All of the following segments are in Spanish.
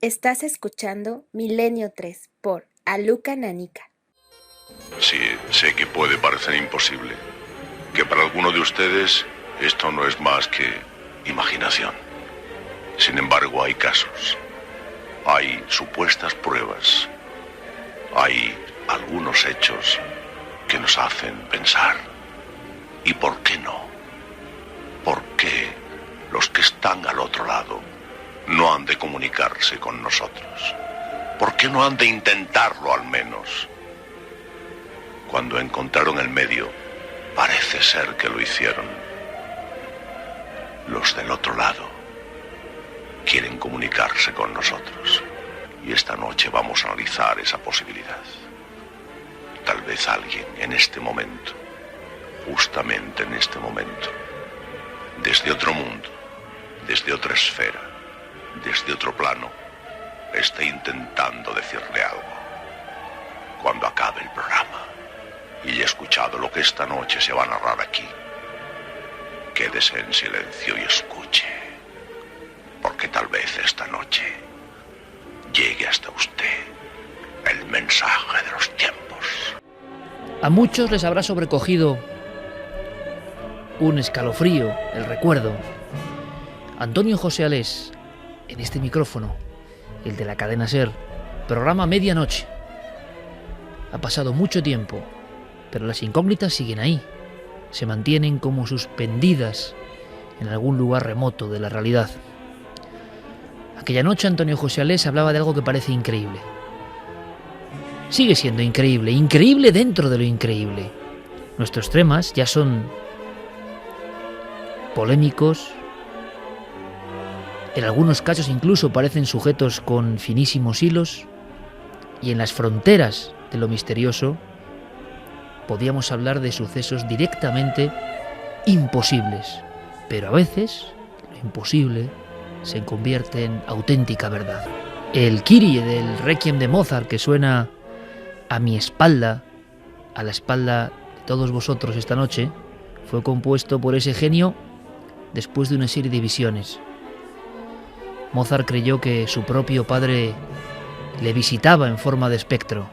Estás escuchando Milenio 3 por Aluka Nanika. Sí, sé que puede parecer imposible, que para alguno de ustedes esto no es más que imaginación. Sin embargo, hay casos, hay supuestas pruebas, hay algunos hechos que nos hacen pensar. ¿Y por qué no? ¿Por qué los que están al otro lado no han de comunicarse con nosotros? ¿Por qué no han de intentarlo al menos? Cuando encontraron el medio, parece ser que lo hicieron. Los del otro lado quieren comunicarse con nosotros. Y esta noche vamos a analizar esa posibilidad. Tal vez alguien en este momento, justamente en este momento, desde otro mundo, desde otra esfera, desde otro plano, esté intentando decirle algo. Cuando acabe el programa y haya escuchado lo que esta noche se va a narrar aquí, quédese en silencio y escuche, porque tal vez esta noche llegue hasta usted el mensaje de los tiempos. A muchos les habrá sobrecogido un escalofrío, el recuerdo. Antonio José Alés, en este micrófono, el de la cadena SER, programa Medianoche. Ha pasado mucho tiempo, pero las incógnitas siguen ahí, se mantienen como suspendidas en algún lugar remoto de la realidad. Aquella noche Antonio José Alés hablaba de algo que parece increíble. Sigue siendo increíble, increíble dentro de lo increíble. Nuestros temas ya son polémicos, en algunos casos incluso parecen sujetos con finísimos hilos, y en las fronteras de lo misterioso podíamos hablar de sucesos directamente imposibles, pero a veces lo imposible se convierte en auténtica verdad. El Kyrie del Requiem de Mozart, que suena a mi espalda, a la espalda de todos vosotros esta noche, fue compuesto por ese genio después de una serie de visiones. Mozart creyó que su propio padre le visitaba en forma de espectro.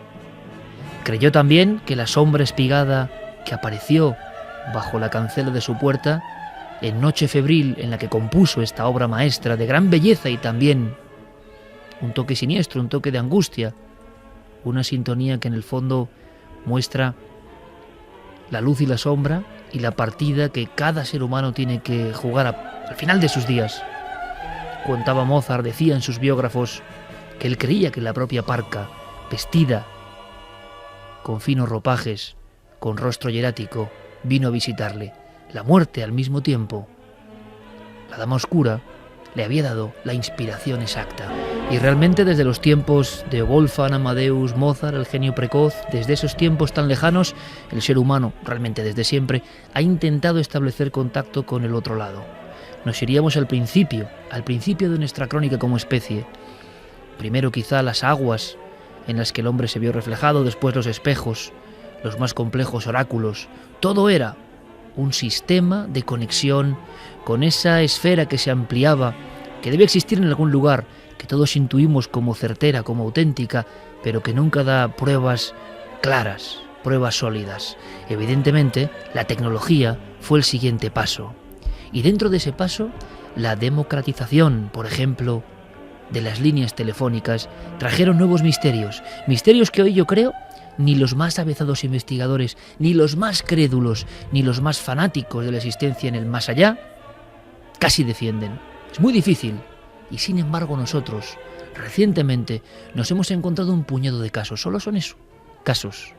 Creyó también que la sombra espigada que apareció bajo la cancela de su puerta en noche febril en la que compuso esta obra maestra de gran belleza y también un toque siniestro, un toque de angustia, una sintonía que en el fondo muestra la luz y la sombra y la partida que cada ser humano tiene que jugar al final de sus días. Contaba Mozart, decía en sus biógrafos, que él creía que la propia parca, vestida con finos ropajes, con rostro hierático, vino a visitarle. La muerte al mismo tiempo, la dama oscura, le había dado la inspiración exacta. Y realmente desde los tiempos de Wolfgang Amadeus Mozart, el genio precoz, desde esos tiempos tan lejanos, el ser humano, realmente desde siempre, ha intentado establecer contacto con el otro lado. Nos iríamos al principio de nuestra crónica como especie. Primero quizá las aguas en las que el hombre se vio reflejado, después los espejos, los más complejos oráculos. Todo era un sistema de conexión con esa esfera que se ampliaba, que debe existir en algún lugar, que todos intuimos como certera, como auténtica, pero que nunca da pruebas claras, pruebas sólidas. Evidentemente, la tecnología fue el siguiente paso. Y dentro de ese paso, la democratización, por ejemplo, de las líneas telefónicas, trajeron nuevos misterios. Misterios que hoy yo creo ni los más avezados investigadores, ni los más crédulos, ni los más fanáticos de la existencia en el más allá, casi defienden. Es muy difícil. Y sin embargo nosotros, recientemente, nos hemos encontrado un puñado de casos. Solo son eso, casos.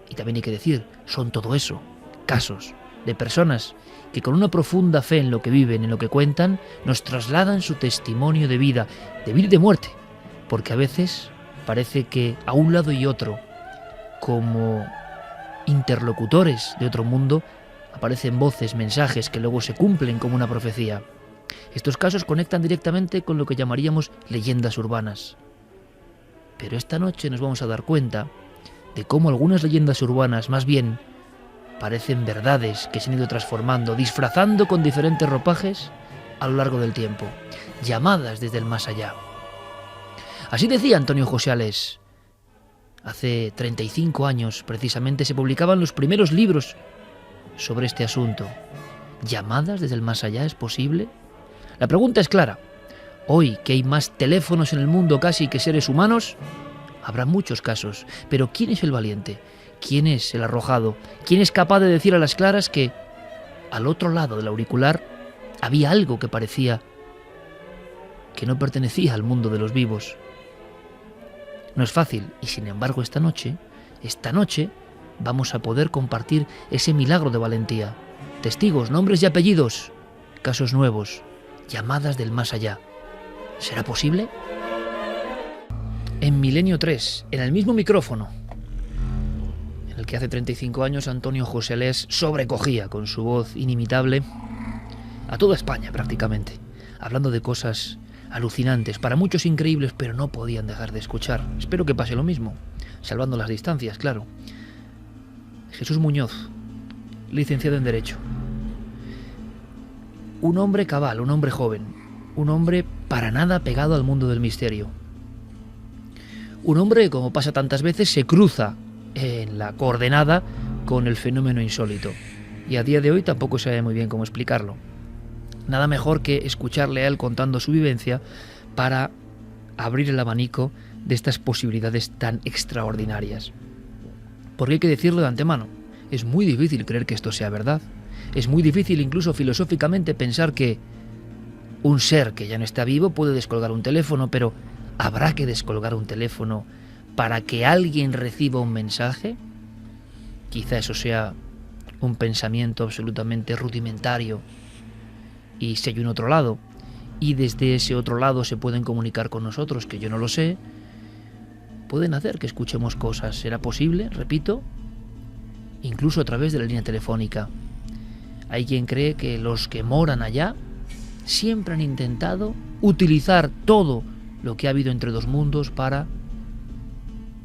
Y también hay que decir, son todo eso, casos de personas que con una profunda fe en lo que viven, en lo que cuentan, nos trasladan su testimonio de vida y de muerte. Porque a veces parece que a un lado y otro, como interlocutores de otro mundo, aparecen voces, mensajes que luego se cumplen como una profecía. Estos casos conectan directamente con lo que llamaríamos leyendas urbanas. Pero esta noche nos vamos a dar cuenta de cómo algunas leyendas urbanas más bien parecen verdades que se han ido transformando, disfrazando con diferentes ropajes a lo largo del tiempo. llamadas desde el más allá. Así decía Antonio José Alés. Hace 35 años, precisamente, se publicaban los primeros libros sobre este asunto. ¿Llamadas desde el más allá es posible? La pregunta es clara. Hoy, que hay más teléfonos en el mundo casi que seres humanos, habrá muchos casos. Pero ¿quién es el valiente? ¿Quién es el arrojado? ¿Quién es capaz de decir a las claras que al otro lado del auricular había algo que parecía que no pertenecía al mundo de los vivos? No es fácil, y sin embargo esta noche, vamos a poder compartir ese milagro de valentía. Testigos, nombres y apellidos, casos nuevos, llamadas del más allá. ¿Será posible? En Milenio 3, en el mismo micrófono en el que hace 35 años Antonio José Alés sobrecogía con su voz inimitable a toda España prácticamente, hablando de cosas alucinantes, para muchos increíbles, pero no podían dejar de escuchar. Espero que pase lo mismo, salvando las distancias, claro. Jesús Muñoz, licenciado en Derecho. Un hombre cabal, un hombre joven, un hombre para nada pegado al mundo del misterio. Un hombre que, como pasa tantas veces, se cruza en la coordenada con el fenómeno insólito. Y a día de hoy tampoco sabe muy bien cómo explicarlo. Nada mejor que escucharle a él contando su vivencia para abrir el abanico de estas posibilidades tan extraordinarias. Porque hay que decirlo de antemano, es muy difícil creer que esto sea verdad. Es muy difícil incluso filosóficamente pensar que un ser que ya no está vivo puede descolgar un teléfono, pero ¿habrá que descolgar un teléfono para que alguien reciba un mensaje? Quizá eso sea un pensamiento absolutamente rudimentario. Y si hay un otro lado, y desde ese otro lado se pueden comunicar con nosotros, que yo no lo sé, pueden hacer que escuchemos cosas. ¿Será posible? Repito, incluso a través de la línea telefónica. Hay quien cree que los que moran allá siempre han intentado utilizar todo lo que ha habido entre dos mundos para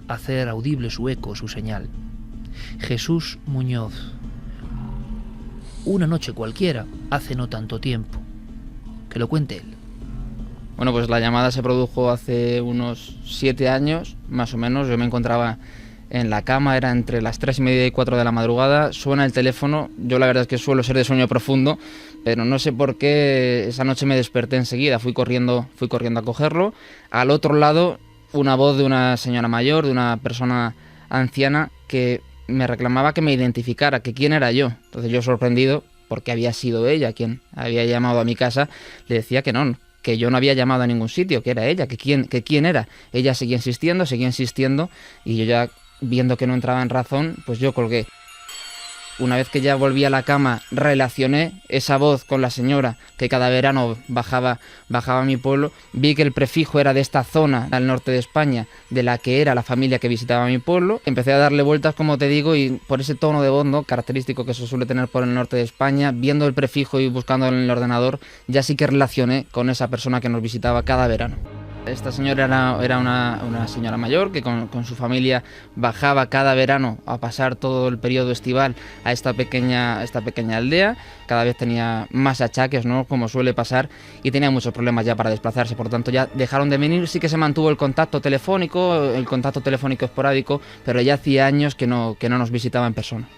hacer audible su eco, su señal. Jesús Muñoz. Una noche cualquiera, hace no tanto tiempo. Que lo cuente él. Bueno, pues la llamada se produjo hace unos 7 años, más o menos. Yo me encontraba en la cama, era entre las 3:30 y 4 de la madrugada. Suena el teléfono. Yo la verdad es que suelo ser de sueño profundo, pero no sé por qué esa noche me desperté enseguida. Fui corriendo a cogerlo. Al otro lado, una voz de una señora mayor, de una persona anciana, que me reclamaba que me identificara, que quién era yo. Entonces yo, sorprendido, porque había sido ella quien había llamado a mi casa, le decía que no, que yo no había llamado a ningún sitio, que era ella, que quién era. Ella seguía insistiendo, y yo, ya viendo que no entraba en razón, pues yo colgué. Una vez que ya volví a la cama, relacioné esa voz con la señora que cada verano bajaba a mi pueblo. Vi que el prefijo era de esta zona al norte de España, de la que era la familia que visitaba mi pueblo. Empecé a darle vueltas, como te digo, y por ese tono de voz, ¿no?, característico que se suele tener por el norte de España, viendo el prefijo y buscando en el ordenador, ya sí que relacioné con esa persona que nos visitaba cada verano. Esta señora era una señora mayor que con su familia bajaba cada verano a pasar todo el periodo estival a esta pequeña aldea. Cada vez tenía más achaques, ¿no?, como suele pasar, y tenía muchos problemas ya para desplazarse. Por tanto, ya dejaron de venir. Sí que se mantuvo el contacto telefónico esporádico, pero ya hacía años que no nos visitaba en persona.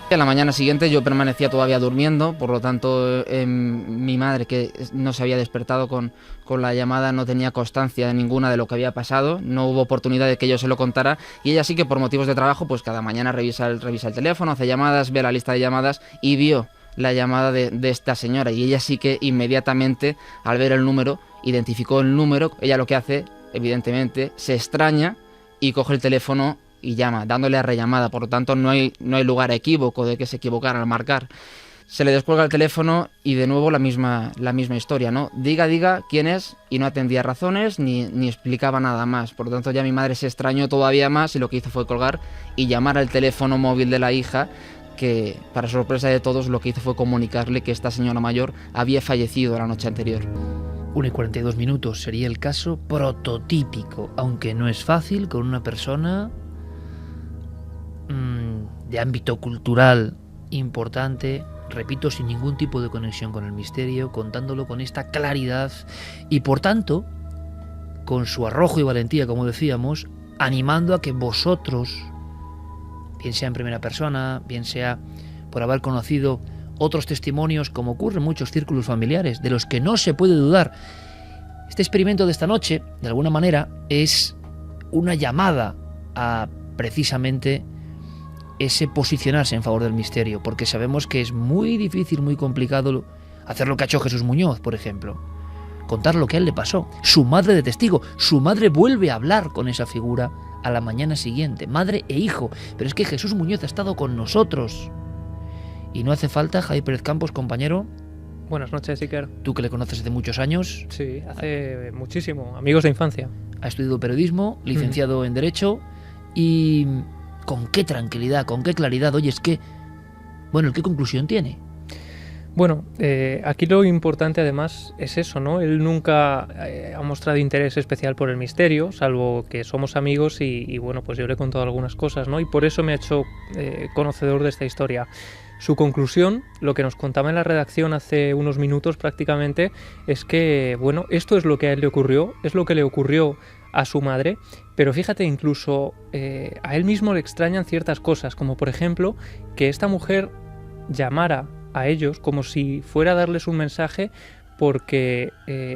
A la mañana siguiente yo permanecía todavía durmiendo, por lo tanto mi madre, que no se había despertado con la llamada, no tenía constancia ninguna de lo que había pasado, no hubo oportunidad de que yo se lo contara, y ella sí que por motivos de trabajo, pues cada mañana revisa el teléfono, hace llamadas, ve la lista de llamadas y vio la llamada de esta señora, y ella sí que inmediatamente, al ver el número, identificó el número. Ella lo que hace, evidentemente, se extraña y coge el teléfono y llama, dándole a rellamada. Por lo tanto, no hay lugar a equívoco de que se equivocara al marcar. Se le descuelga el teléfono y de nuevo la misma historia, ¿no? Diga quién es, y no atendía razones ni explicaba nada más. Por lo tanto, ya mi madre se extrañó todavía más, y lo que hizo fue colgar y llamar al teléfono móvil de la hija, que, para sorpresa de todos, lo que hizo fue comunicarle que esta señora mayor había fallecido la noche anterior. 1:42 sería el caso prototípico, aunque no es fácil con una persona de ámbito cultural importante, repito, sin ningún tipo de conexión con el misterio, contándolo con esta claridad y, por tanto, con su arrojo y valentía, como decíamos, animando a que vosotros, bien sea en primera persona, bien sea por haber conocido otros testimonios, como ocurre en muchos círculos familiares, de los que no se puede dudar, este experimento de esta noche, de alguna manera, es una llamada a precisamente ese posicionarse en favor del misterio, porque sabemos que es muy difícil, muy complicado hacer lo que ha hecho Jesús Muñoz, por ejemplo. Contar lo que a él le pasó. Su madre de testigo. Su madre vuelve a hablar con esa figura a la mañana siguiente. Madre e hijo. Pero es que Jesús Muñoz ha estado con nosotros. Y no hace falta, Javier Pérez Campos, compañero. Buenas noches, Iker. Tú que le conoces hace muchos años. Sí, hace muchísimo. Amigos de infancia. Ha estudiado periodismo, licenciado en Derecho y... ¿Con qué tranquilidad, con qué claridad? Oye, es que... Bueno, ¿qué conclusión tiene? Bueno, aquí lo importante además es eso, ¿no? Él nunca ha mostrado interés especial por el misterio, salvo que somos amigos y bueno, pues yo le he contado algunas cosas, ¿no? Y por eso me ha hecho conocedor de esta historia. Su conclusión, lo que nos contaba en la redacción hace unos minutos prácticamente, es que, bueno, esto es lo que a él le ocurrió, es lo que le ocurrió a su madre, pero fíjate, incluso a él mismo le extrañan ciertas cosas, como por ejemplo que esta mujer llamara a ellos como si fuera a darles un mensaje porque,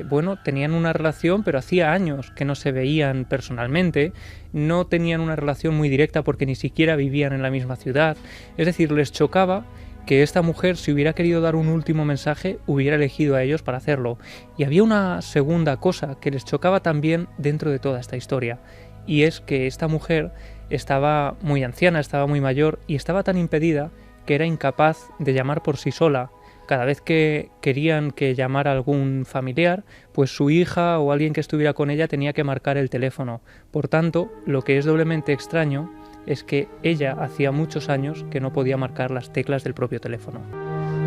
bueno, tenían una relación, pero hacía años que no se veían personalmente, no tenían una relación muy directa porque ni siquiera vivían en la misma ciudad, es decir, les chocaba que esta mujer, si hubiera querido dar un último mensaje, hubiera elegido a ellos para hacerlo. Y había una segunda cosa que les chocaba también dentro de toda esta historia, y es que esta mujer estaba muy anciana, estaba muy mayor, y estaba tan impedida que era incapaz de llamar por sí sola. Cada vez que querían que llamara algún familiar, pues su hija o alguien que estuviera con ella tenía que marcar el teléfono. Por tanto, lo que es doblemente extraño es que ella hacía muchos años que no podía marcar las teclas del propio teléfono.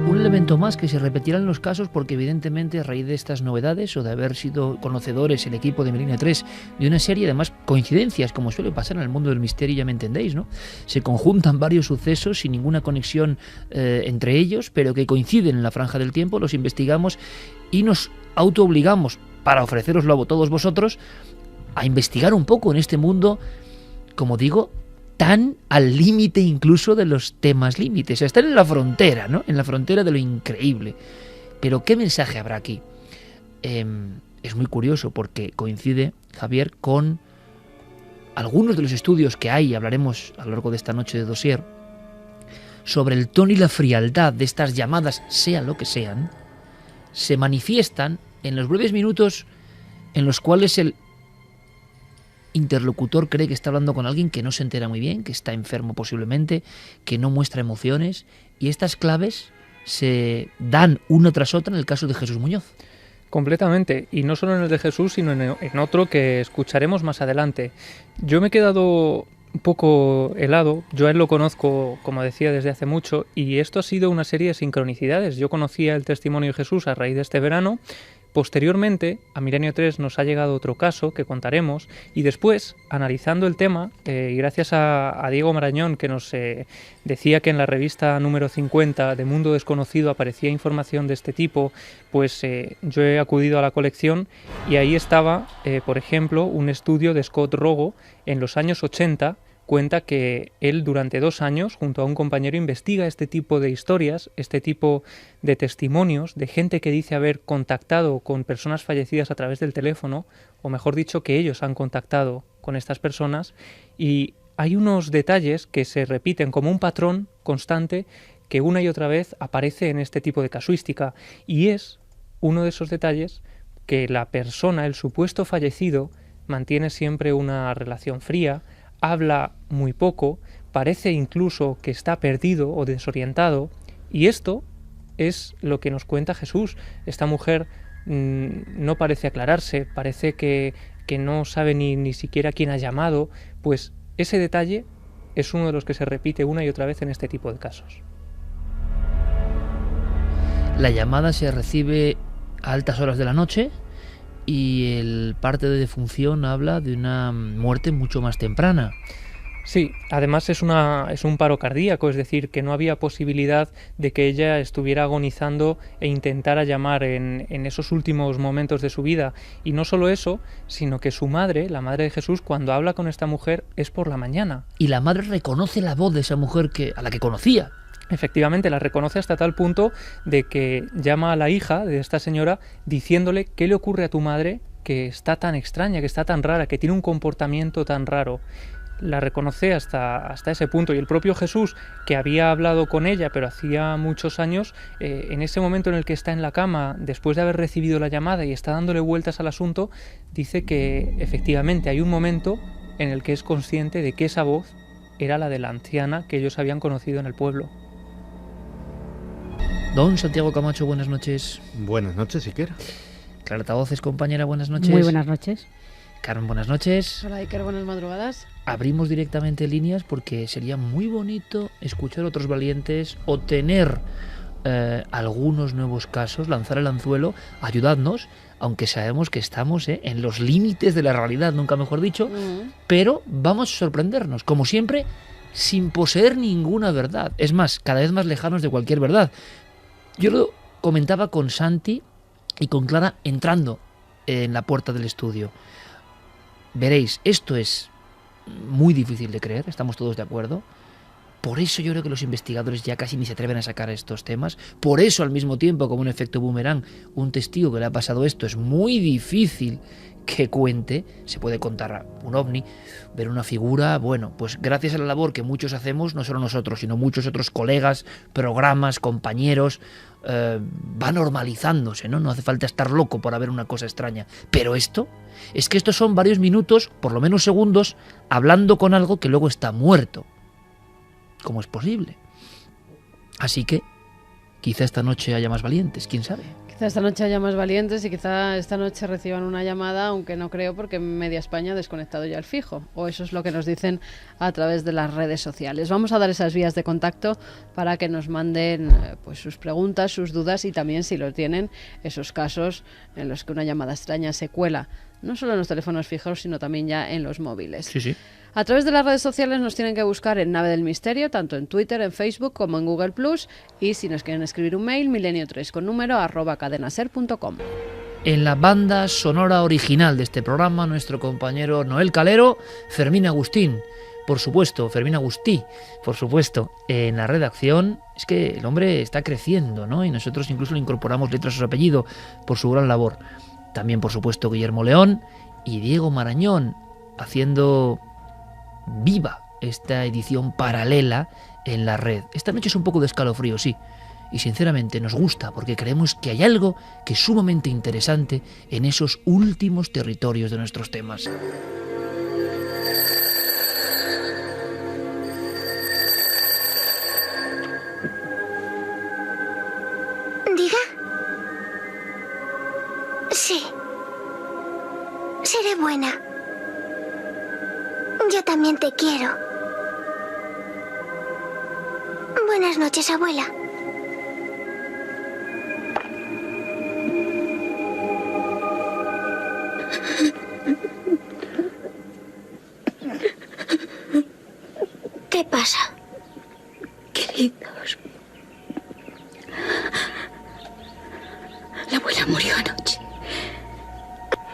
Un elemento más que se repetirá en los casos porque evidentemente a raíz de estas novedades o de haber sido conocedores el equipo de Milenio 3 de una serie de más coincidencias, como suele pasar en el mundo del misterio, ya me entendéis, ¿no? Se conjuntan varios sucesos sin ninguna conexión entre ellos, pero que coinciden en la franja del tiempo, los investigamos y nos autoobligamos, para ofreceroslo a todos vosotros, a investigar un poco en este mundo, como digo, tan al límite incluso de los temas límites. Están en la frontera, ¿no? En la frontera de lo increíble. Pero ¿qué mensaje habrá aquí? Es muy curioso porque coincide, Javier, con algunos de los estudios que hay, hablaremos a lo largo de esta noche de dossier, sobre el tono y la frialdad de estas llamadas, sean lo que sean, se manifiestan en los breves minutos en los cuales el interlocutor cree que está hablando con alguien que no se entera muy bien, que está enfermo posiblemente, que no muestra emociones, y estas claves se dan una tras otra en el caso de Jesús Muñoz. Completamente, y no solo en el de Jesús, sino en otro que escucharemos más adelante. Yo me he quedado un poco helado, yo a él lo conozco, como decía, desde hace mucho, y esto ha sido una serie de sincronicidades. Yo conocía el testimonio de Jesús a raíz de este verano. Posteriormente, a Milenio 3 nos ha llegado otro caso que contaremos, y después, analizando el tema, y gracias a Diego Marañón, que nos decía que en la revista número 50 de Mundo Desconocido aparecía información de este tipo, pues yo he acudido a la colección y ahí estaba, por ejemplo, un estudio de Scott Rogo en los años 80. Cuenta que él durante 2 años, junto a un compañero, investiga este tipo de historias, este tipo de testimonios de gente que dice haber contactado con personas fallecidas a través del teléfono, o mejor dicho, que ellos han contactado con estas personas, y hay unos detalles que se repiten como un patrón constante que una y otra vez aparece en este tipo de casuística, y es uno de esos detalles que la persona, el supuesto fallecido, mantiene siempre una relación fría, habla muy poco, parece incluso que está perdido o desorientado, y esto es lo que nos cuenta Jesús. Esta mujer no parece aclararse, parece que no sabe ni siquiera quién ha llamado, pues ese detalle es uno de los que se repite una y otra vez en este tipo de casos. La llamada se recibe a altas horas de la noche, y el parte de defunción habla de una muerte mucho más temprana. Sí, además es un paro cardíaco, es decir, que no había posibilidad de que ella estuviera agonizando e intentara llamar en esos últimos momentos de su vida. Y no solo eso, sino que su madre, la madre de Jesús, cuando habla con esta mujer es por la mañana. Y la madre reconoce la voz de esa mujer a la que conocía. Efectivamente, la reconoce hasta tal punto de que llama a la hija de esta señora diciéndole qué le ocurre a tu madre, que está tan extraña, que está tan rara, que tiene un comportamiento tan raro. La reconoce hasta ese punto, y el propio Jesús, que había hablado con ella pero hacía muchos años, en ese momento en el que está en la cama después de haber recibido la llamada y está dándole vueltas al asunto, dice que efectivamente hay un momento en el que es consciente de que esa voz era la de la anciana que ellos habían conocido en el pueblo. Don Santiago Camacho, buenas noches. Buenas noches, Iker. Clara Tavoces, compañera, buenas noches. Muy buenas noches. Carmen, buenas noches. Hola Iker, buenas madrugadas. Abrimos directamente líneas porque sería muy bonito escuchar a otros valientes o tener algunos nuevos casos, lanzar el anzuelo, ayudadnos, aunque sabemos que estamos en los límites de la realidad, nunca mejor dicho, pero vamos a sorprendernos, como siempre, sin poseer ninguna verdad. Es más, cada vez más lejanos de cualquier verdad. Yo lo comentaba con Santi y con Clara entrando en la puerta del estudio. Veréis, esto es muy difícil de creer, estamos todos de acuerdo. Por eso yo creo que los investigadores ya casi ni se atreven a sacar estos temas. Por eso, al mismo tiempo, como un efecto boomerang, un testigo que le ha pasado esto es muy difícil que cuente. Se puede contar un ovni, ver una figura. Bueno, pues gracias a la labor que muchos hacemos, no solo nosotros, sino muchos otros colegas, programas, compañeros, va normalizándose, ¿no? No hace falta estar loco para ver una cosa extraña. Pero esto, es que estos son varios minutos, por lo menos segundos, hablando con algo que luego está muerto. ¿Cómo es posible? Así que quizá esta noche haya más valientes, quién sabe. Quizá esta noche haya más valientes y quizá esta noche reciban una llamada, aunque no creo, porque media España ha desconectado ya el fijo, o eso es lo que nos dicen a través de las redes sociales. Vamos a dar esas vías de contacto para que nos manden pues sus preguntas, sus dudas, y también, si lo tienen, esos casos en los que una llamada extraña se cuela, no solo en los teléfonos fijos, sino también ya en los móviles. Sí, sí. A través de las redes sociales nos tienen que buscar en Nave del Misterio, tanto en Twitter, en Facebook como en Google+, y si nos quieren escribir un mail, milenio3 con número @cadenaser.com. En la banda sonora original de este programa, nuestro compañero Noel Calero, Fermín Agustín, por supuesto, Fermín Agustí, por supuesto, en la redacción. Es que el hombre está creciendo, ¿no? Y nosotros incluso le incorporamos letras a su apellido por su gran labor. También, por supuesto, Guillermo León y Diego Marañón, haciendo viva esta edición paralela en la red. Esta noche es un poco de escalofrío, sí, y sinceramente nos gusta porque creemos que hay algo que es sumamente interesante en esos últimos territorios de nuestros temas. ¿Diga? Sí. Seré buena. Yo también te quiero. Buenas noches, abuela. ¿Qué pasa? Queridos, la abuela murió anoche.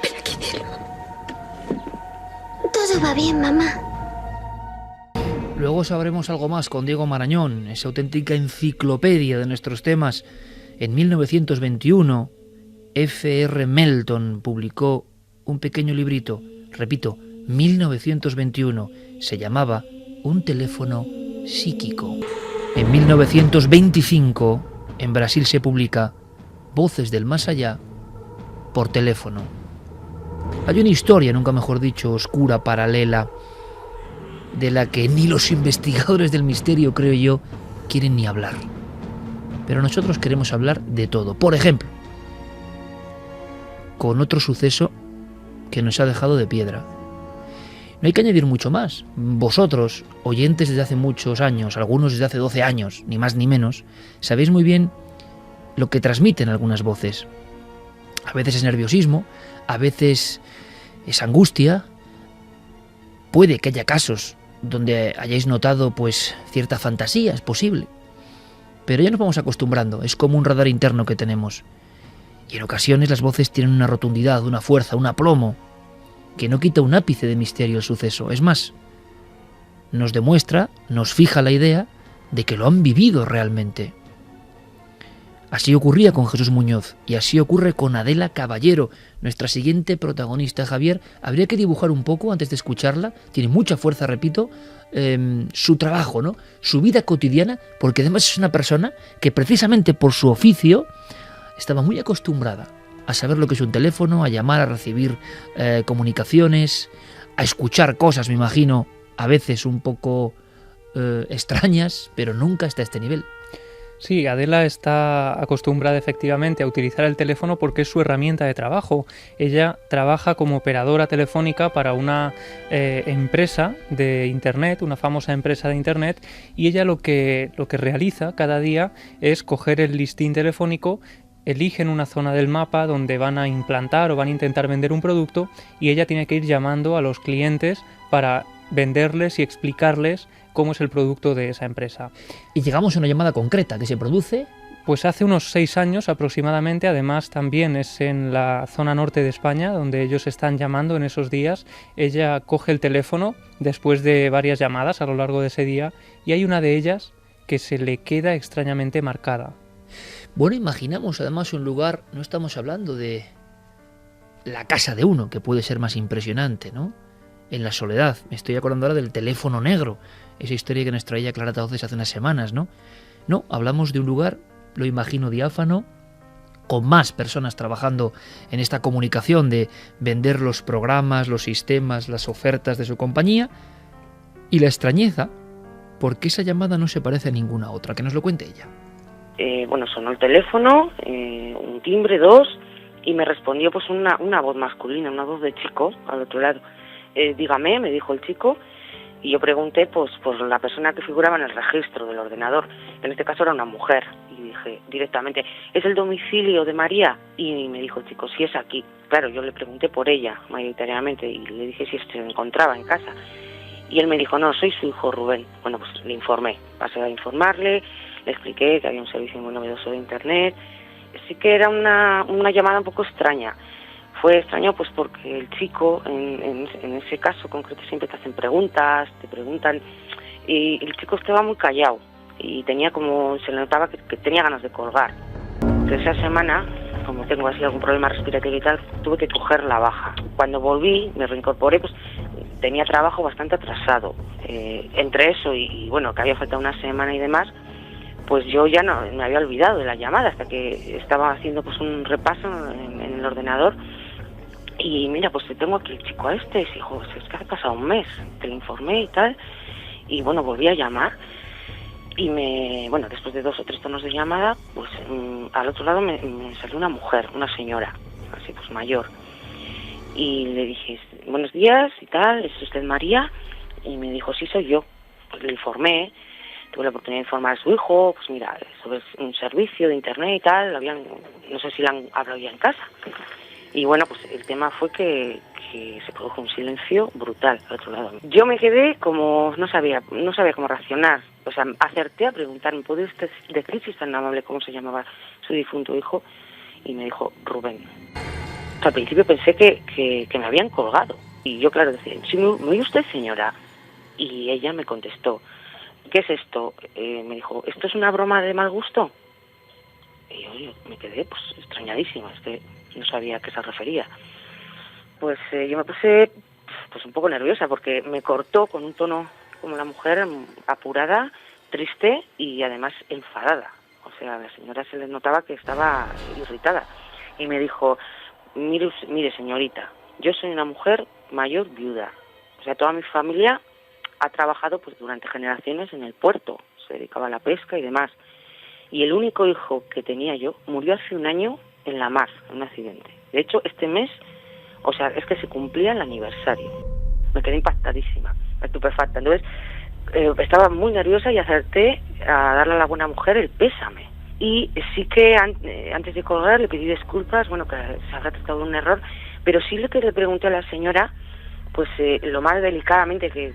Ven aquí, cielo. Todo va bien, mamá. Luego sabremos algo más con Diego Marañón, esa auténtica enciclopedia de nuestros temas. En 1921, F.R. Melton publicó un pequeño librito, repito, 1921, se llamaba Un teléfono psíquico. En 1925, en Brasil se publica Voces del Más Allá por teléfono. Hay una historia, nunca mejor dicho, oscura, paralela, de la que ni los investigadores del misterio, creo yo, quieren ni hablar. Pero nosotros queremos hablar de todo. Por ejemplo, con otro suceso que nos ha dejado de piedra. No hay que añadir mucho más. Vosotros, oyentes desde hace muchos años, algunos desde hace 12 años, ni más ni menos, sabéis muy bien lo que transmiten algunas voces. A veces es nerviosismo, a veces es angustia. Puede que haya casos donde hayáis notado pues cierta fantasía, es posible. Pero ya nos vamos acostumbrando, es como un radar interno que tenemos. Y en ocasiones las voces tienen una rotundidad, una fuerza, un aplomo, que no quita un ápice de misterio al suceso. Es más, nos demuestra, nos fija la idea de que lo han vivido realmente. Así ocurría con Jesús Muñoz y así ocurre con Adela Caballero, nuestra siguiente protagonista. Javier, habría que dibujar un poco antes de escucharla, tiene mucha fuerza, repito, su trabajo, ¿no? Su vida cotidiana, porque además es una persona que precisamente por su oficio estaba muy acostumbrada a saber lo que es un teléfono, a llamar, a recibir comunicaciones, a escuchar cosas, me imagino, a veces un poco extrañas, pero nunca hasta este nivel. Sí, Adela está acostumbrada efectivamente a utilizar el teléfono porque es su herramienta de trabajo. Ella trabaja como operadora telefónica para una empresa de Internet, una famosa empresa de Internet, y ella lo que realiza cada día es coger el listín telefónico, eligen una zona del mapa donde van a implantar o van a intentar vender un producto y ella tiene que ir llamando a los clientes para venderles y explicarles cómo es el producto de esa empresa. Y llegamos a una llamada concreta que se produce. Pues hace unos 6 años aproximadamente, además también es en la zona norte de España donde ellos están llamando en esos días. Ella coge el teléfono después de varias llamadas a lo largo de ese día y hay una de ellas que se le queda extrañamente marcada. Bueno, imaginamos además un lugar, no estamos hablando de la casa de uno, que puede ser más impresionante, ¿no? En la soledad, me estoy acordando ahora del teléfono negro, esa historia que nos traía Clara Tauces hace unas semanas, ¿no? No, hablamos de un lugar, lo imagino diáfano, con más personas trabajando en esta comunicación de vender los programas, los sistemas, las ofertas de su compañía, y la extrañeza, porque esa llamada no se parece a ninguna otra, que nos lo cuente ella. Bueno, sonó el teléfono, un timbre, 2, y me respondió pues una voz masculina, una voz de chico al otro lado. Dígame, me dijo el chico, y yo pregunté pues por la persona que figuraba en el registro del ordenador. En este caso era una mujer, y dije directamente, ¿es el domicilio de María? Y me dijo el chico, sí, es aquí. Claro, yo le pregunté por ella mayoritariamente y le dije si se encontraba en casa. Y él me dijo, no, soy su hijo Rubén. Bueno, pues le informé, pasé a informarle, le expliqué que había un servicio muy novedoso de Internet. Sí que era una llamada un poco extraña. Fue extraño pues porque el chico, en ese caso concreto, siempre te hacen preguntas, te preguntan, y el chico estaba muy callado y tenía como, se le notaba que tenía ganas de colgar. Que esa semana, como tengo así algún problema respiratorio y tal, tuve que coger la baja. Cuando volví, me reincorporé, pues tenía trabajo bastante atrasado. Entre eso y bueno, que había faltado una semana y demás, pues yo ya no me había olvidado de la llamada hasta que estaba haciendo pues un repaso en el ordenador. Y mira, pues te tengo aquí el chico este, y dijo, es que ha pasado un mes, te lo informé y tal, y bueno, volví a llamar, y bueno, después de 2 o 3 tonos de llamada, pues al otro lado me salió una mujer, una señora, así pues mayor, y le dije, buenos días y tal, ¿es usted María? Y me dijo, sí, soy yo. Pues le informé, tuve la oportunidad de informar a su hijo, pues mira, sobre un servicio de Internet y tal, no sé si lo han hablado ya en casa. Y bueno, pues el tema fue que se produjo un silencio brutal al otro lado. Yo me quedé como, no sabía cómo reaccionar. O sea, acerté a preguntarme, ¿puede usted decir si es tan amable cómo se llamaba su difunto hijo? Y me dijo, Rubén. O sea, al principio pensé que me habían colgado. Y yo, claro, decía, ¿sí me oye usted, señora? Y ella me contestó, ¿qué es esto? Me dijo, ¿esto es una broma de mal gusto? Y yo me quedé pues extrañadísima, es que no sabía a qué se refería. Pues yo me puse pues un poco nerviosa porque me cortó con un tono como la mujer, apurada, triste y además enfadada. O sea, a la señora se le notaba que estaba irritada. Y me dijo, mire señorita, yo soy una mujer mayor viuda. O sea, toda mi familia ha trabajado pues durante generaciones en el puerto, se dedicaba a la pesca y demás. Y el único hijo que tenía yo murió hace 1 año en la mar, en un accidente. De hecho, este mes, o sea, es que se cumplía el aniversario. Me quedé impactadísima, estupefacta. Entonces, estaba muy nerviosa y acerté a darle a la buena mujer el pésame. Y sí que antes de colgar le pedí disculpas, bueno, que se habrá tratado de un error, pero sí lo que le pregunté a la señora, pues lo más delicadamente que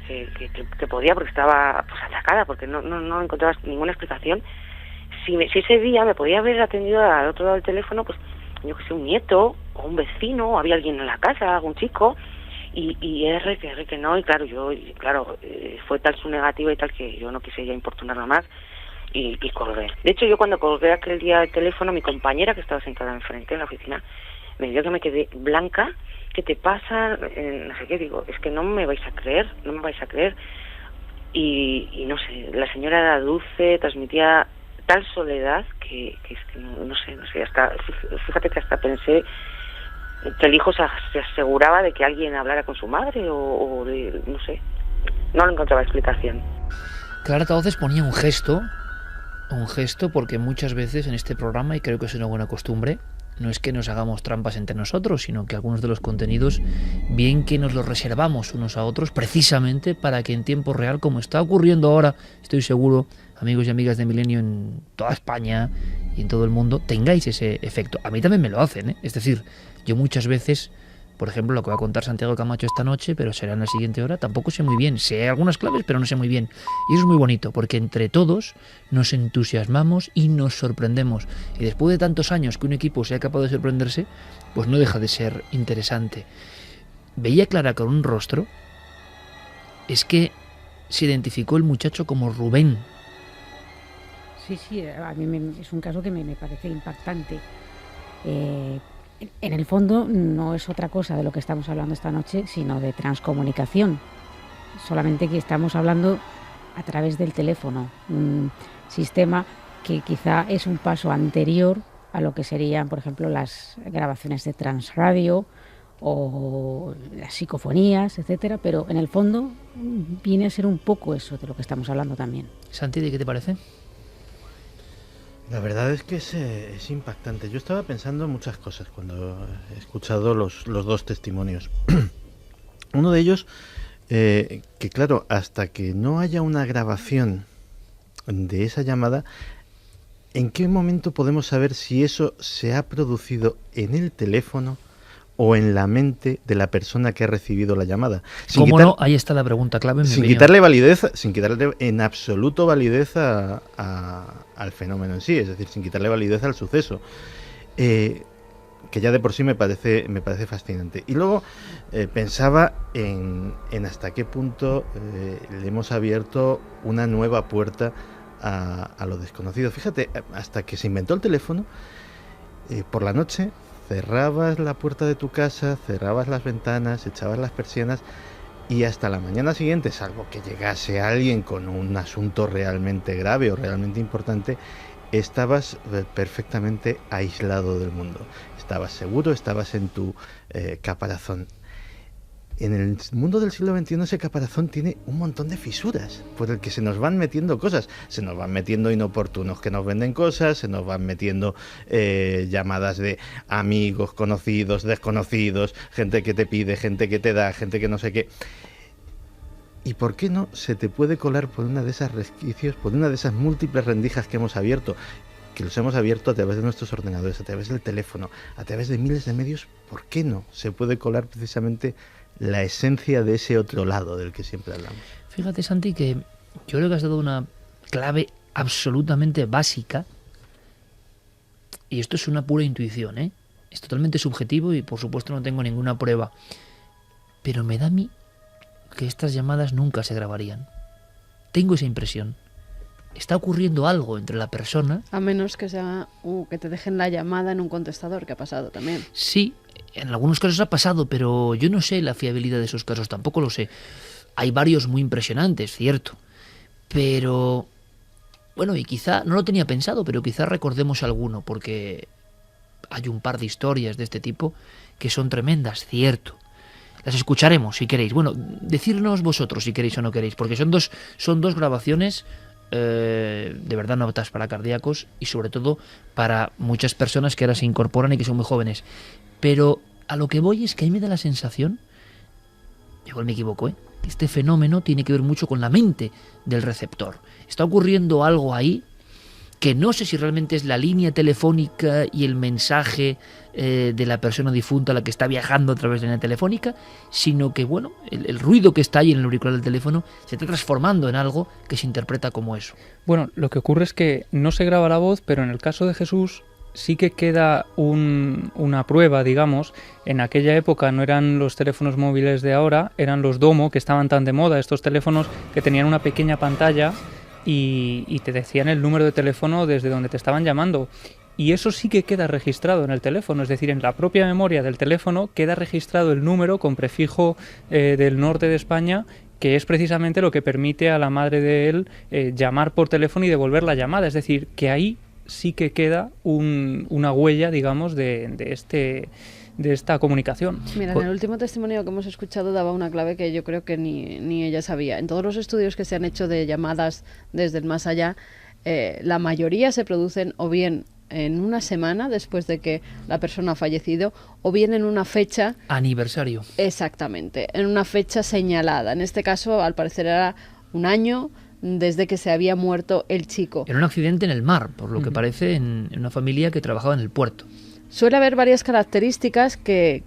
podía, porque estaba pues atacada, porque no encontraba ninguna explicación. Si ese día me podía haber atendido al otro lado del teléfono, pues yo que sé, un nieto o un vecino, o había alguien en la casa, algún chico, y que no, y claro, fue tal su negativa y tal que yo no quise ya importunarla más y colgué. De hecho, yo cuando colgué aquel día el teléfono, mi compañera que estaba sentada enfrente en la oficina me vio que me quedé blanca. ¿Qué te pasa? No sé qué, digo, es que no me vais a creer. Y no sé, la señora era dulce, transmitía tal soledad que es que no sé, hasta, fíjate que hasta pensé que el hijo se aseguraba de que alguien hablara con su madre o de, no sé, no le encontraba explicación. Clara Tauces ponía un gesto porque muchas veces en este programa, y creo que es una buena costumbre, no es que nos hagamos trampas entre nosotros, sino que algunos de los contenidos, bien que nos los reservamos unos a otros, precisamente para que en tiempo real, como está ocurriendo ahora, estoy seguro, amigos y amigas de Milenio en toda España y en todo el mundo, tengáis ese efecto. A mí también me lo hacen, ¿eh? Es decir, yo muchas veces, por ejemplo, lo que va a contar Santiago Camacho esta noche, pero será en la siguiente hora, tampoco sé muy bien. Sé algunas claves, pero no sé muy bien. Y eso es muy bonito, porque entre todos nos entusiasmamos y nos sorprendemos. Y después de tantos años que un equipo sea capaz de sorprenderse, pues no deja de ser interesante. Veía Clara con un rostro, es que se identificó el muchacho como Rubén. Sí, a mí es un caso que me parece impactante. En el fondo no es otra cosa de lo que estamos hablando esta noche, sino de transcomunicación. Solamente que estamos hablando a través del teléfono, un sistema que quizá es un paso anterior a lo que serían, por ejemplo, las grabaciones de transradio o las psicofonías, etcétera, pero en el fondo viene a ser un poco eso de lo que estamos hablando también. Santi, ¿de qué te parece? La verdad es que es impactante. Yo estaba pensando en muchas cosas cuando he escuchado los dos testimonios. Uno de ellos, que claro, hasta que no haya una grabación de esa llamada, ¿en qué momento podemos saber si eso se ha producido en el teléfono o en la mente de la persona que ha recibido la llamada? ¿Cómo no? Ahí está la pregunta clave. Sin quitarle en absoluto validez al fenómeno en sí, es decir, sin quitarle validez al suceso, que ya de por sí me parece fascinante. Y luego pensaba en hasta qué punto le hemos abierto una nueva puerta a lo desconocido. Fíjate, hasta que se inventó el teléfono, por la noche cerrabas la puerta de tu casa, cerrabas las ventanas, echabas las persianas y hasta la mañana siguiente, salvo que llegase alguien con un asunto realmente grave o realmente importante, estabas perfectamente aislado del mundo. Estabas seguro, estabas en tu caparazón. En el mundo del siglo XXI ese caparazón tiene un montón de fisuras por el que se nos van metiendo cosas. Se nos van metiendo inoportunos que nos venden cosas, se nos van metiendo llamadas de amigos, conocidos, desconocidos, gente que te pide, gente que te da, gente que no sé qué. ¿Y por qué no se te puede colar por una de esas resquicios, por una de esas múltiples rendijas que hemos abierto? Que los hemos abierto a través de nuestros ordenadores, a través del teléfono, a través de miles de medios. ¿Por qué no se puede colar precisamente la esencia de ese otro lado del que siempre hablamos? Fíjate, Santi, que yo creo que has dado una clave absolutamente básica, y esto es una pura intuición, ¿eh? Es totalmente subjetivo y por supuesto no tengo ninguna prueba, pero me da a mí que estas llamadas nunca se grabarían. Tengo esa impresión. Está ocurriendo algo entre la persona. A menos que sea que te dejen la llamada en un contestador, que ha pasado también. Sí, en algunos casos ha pasado, pero yo no sé la fiabilidad de esos casos, tampoco lo sé. Hay varios muy impresionantes, cierto. Pero, bueno, y quizá, no lo tenía pensado, pero quizá recordemos alguno, porque hay un par de historias de este tipo que son tremendas, cierto. Las escucharemos si queréis. Bueno, decirnos vosotros si queréis o no queréis, porque son dos grabaciones de verdad no aptas para cardíacos y sobre todo para muchas personas que ahora se incorporan y que son muy jóvenes. Pero a lo que voy es que a mí me da la sensación, igual me equivoco, que este fenómeno tiene que ver mucho con la mente del receptor. Está ocurriendo algo ahí que no sé si realmente es la línea telefónica y el mensaje de la persona difunta la que está viajando a través de la línea telefónica, sino que, bueno, el ruido que está ahí en el auricular del teléfono se está transformando en algo que se interpreta como eso. Bueno, lo que ocurre es que no se graba la voz, pero en el caso de Jesús sí que queda una prueba, digamos. En aquella época no eran los teléfonos móviles de ahora, eran los Domo, que estaban tan de moda, estos teléfonos que tenían una pequeña pantalla y te decían el número de teléfono desde donde te estaban llamando. Y eso sí que queda registrado en el teléfono, es decir, en la propia memoria del teléfono queda registrado el número con prefijo del norte de España, que es precisamente lo que permite a la madre de él llamar por teléfono y devolver la llamada. Es decir, que ahí sí que queda una huella, digamos, de esta comunicación. Mira, en el último testimonio que hemos escuchado daba una clave que yo creo que ni ella sabía. En todos los estudios que se han hecho de llamadas desde el más allá, la mayoría se producen o bien en una semana después de que la persona ha fallecido o bien en una fecha... Aniversario. Exactamente, en una fecha señalada. En este caso, al parecer, era un año desde que se había muerto el chico. Era un accidente en el mar, por lo que parece, en una familia que trabajaba en el puerto. Suele haber varias características que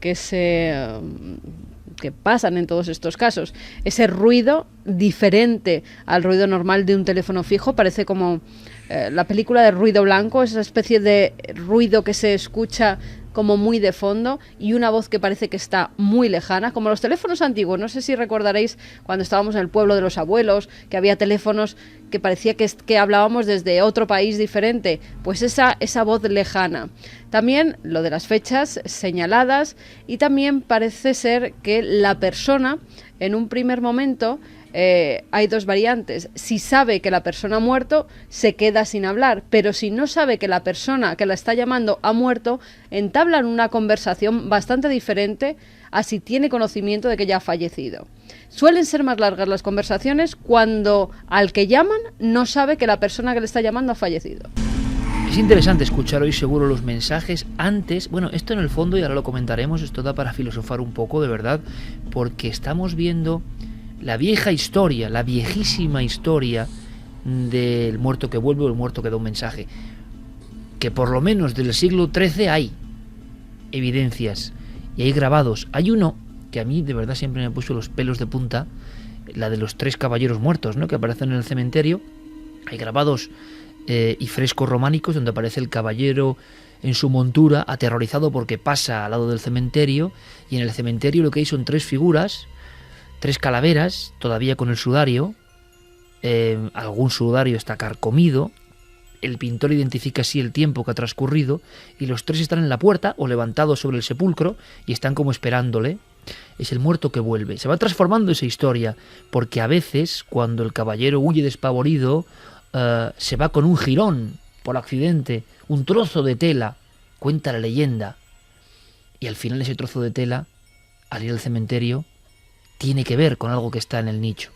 pasan en todos estos casos. Ese ruido diferente al ruido normal de un teléfono fijo, parece como la película de Ruido Blanco, esa especie de ruido que se escucha como muy de fondo y una voz que parece que está muy lejana, como los teléfonos antiguos. No sé si recordaréis cuando estábamos en el pueblo de los abuelos, que había teléfonos que parecía que hablábamos desde otro país diferente, pues esa voz lejana. También lo de las fechas señaladas, y también parece ser que la persona en un primer momento... hay dos variantes. Si sabe que la persona ha muerto, se queda sin hablar, pero si no sabe que la persona que la está llamando ha muerto, entablan una conversación bastante diferente a si tiene conocimiento de que ya ha fallecido. Suelen ser más largas las conversaciones cuando al que llaman no sabe que la persona que le está llamando ha fallecido. Es interesante escuchar hoy seguro los mensajes antes. Bueno, esto en el fondo, y ahora lo comentaremos, esto da para filosofar un poco, de verdad, porque estamos viendo la vieja historia, la viejísima historia del muerto que vuelve o el muerto que da un mensaje, que por lo menos del siglo XIII hay evidencias y hay grabados. Hay uno que a mí de verdad siempre me puso los pelos de punta, la de los 3 caballeros muertos, ¿no?, que aparecen en el cementerio. Hay grabados y frescos románicos donde aparece el caballero en su montura, aterrorizado porque pasa al lado del cementerio, y en el cementerio lo que hay son 3 figuras, 3 calaveras, todavía con el sudario. Algún sudario está carcomido. El pintor identifica así el tiempo que ha transcurrido, y los 3 están en la puerta o levantados sobre el sepulcro y están como esperándole. Es el muerto que vuelve. Se va transformando esa historia, porque a veces cuando el caballero huye despavorido, se va con un jirón por accidente, un trozo de tela, cuenta la leyenda, y al final ese trozo de tela, al ir al cementerio, tiene que ver con algo que está en el nicho.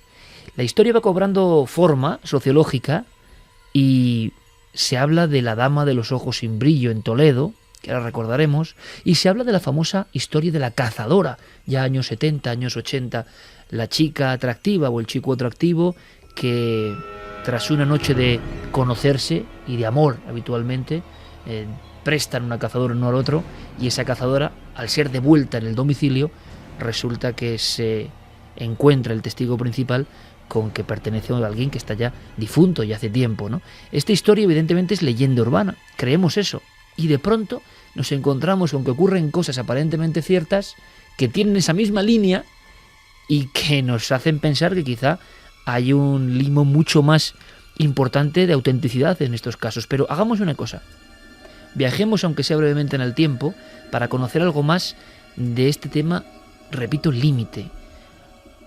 La historia va cobrando forma sociológica y se habla de la dama de los ojos sin brillo en Toledo, que ahora recordaremos, y se habla de la famosa historia de la cazadora, ya años 70, años 80, la chica atractiva o el chico atractivo que tras una noche de conocerse y de amor habitualmente, prestan una cazadora uno al otro, y esa cazadora, al ser devuelta en el domicilio, resulta que se encuentra el testigo principal con que pertenece a alguien que está ya difunto y hace tiempo, ¿no? Esta historia evidentemente es leyenda urbana, creemos eso, y de pronto nos encontramos con que ocurren cosas aparentemente ciertas que tienen esa misma línea y que nos hacen pensar que quizá hay un limo mucho más importante de autenticidad en estos casos. Pero hagamos una cosa, viajemos aunque sea brevemente en el tiempo para conocer algo más de este tema, repito, límite.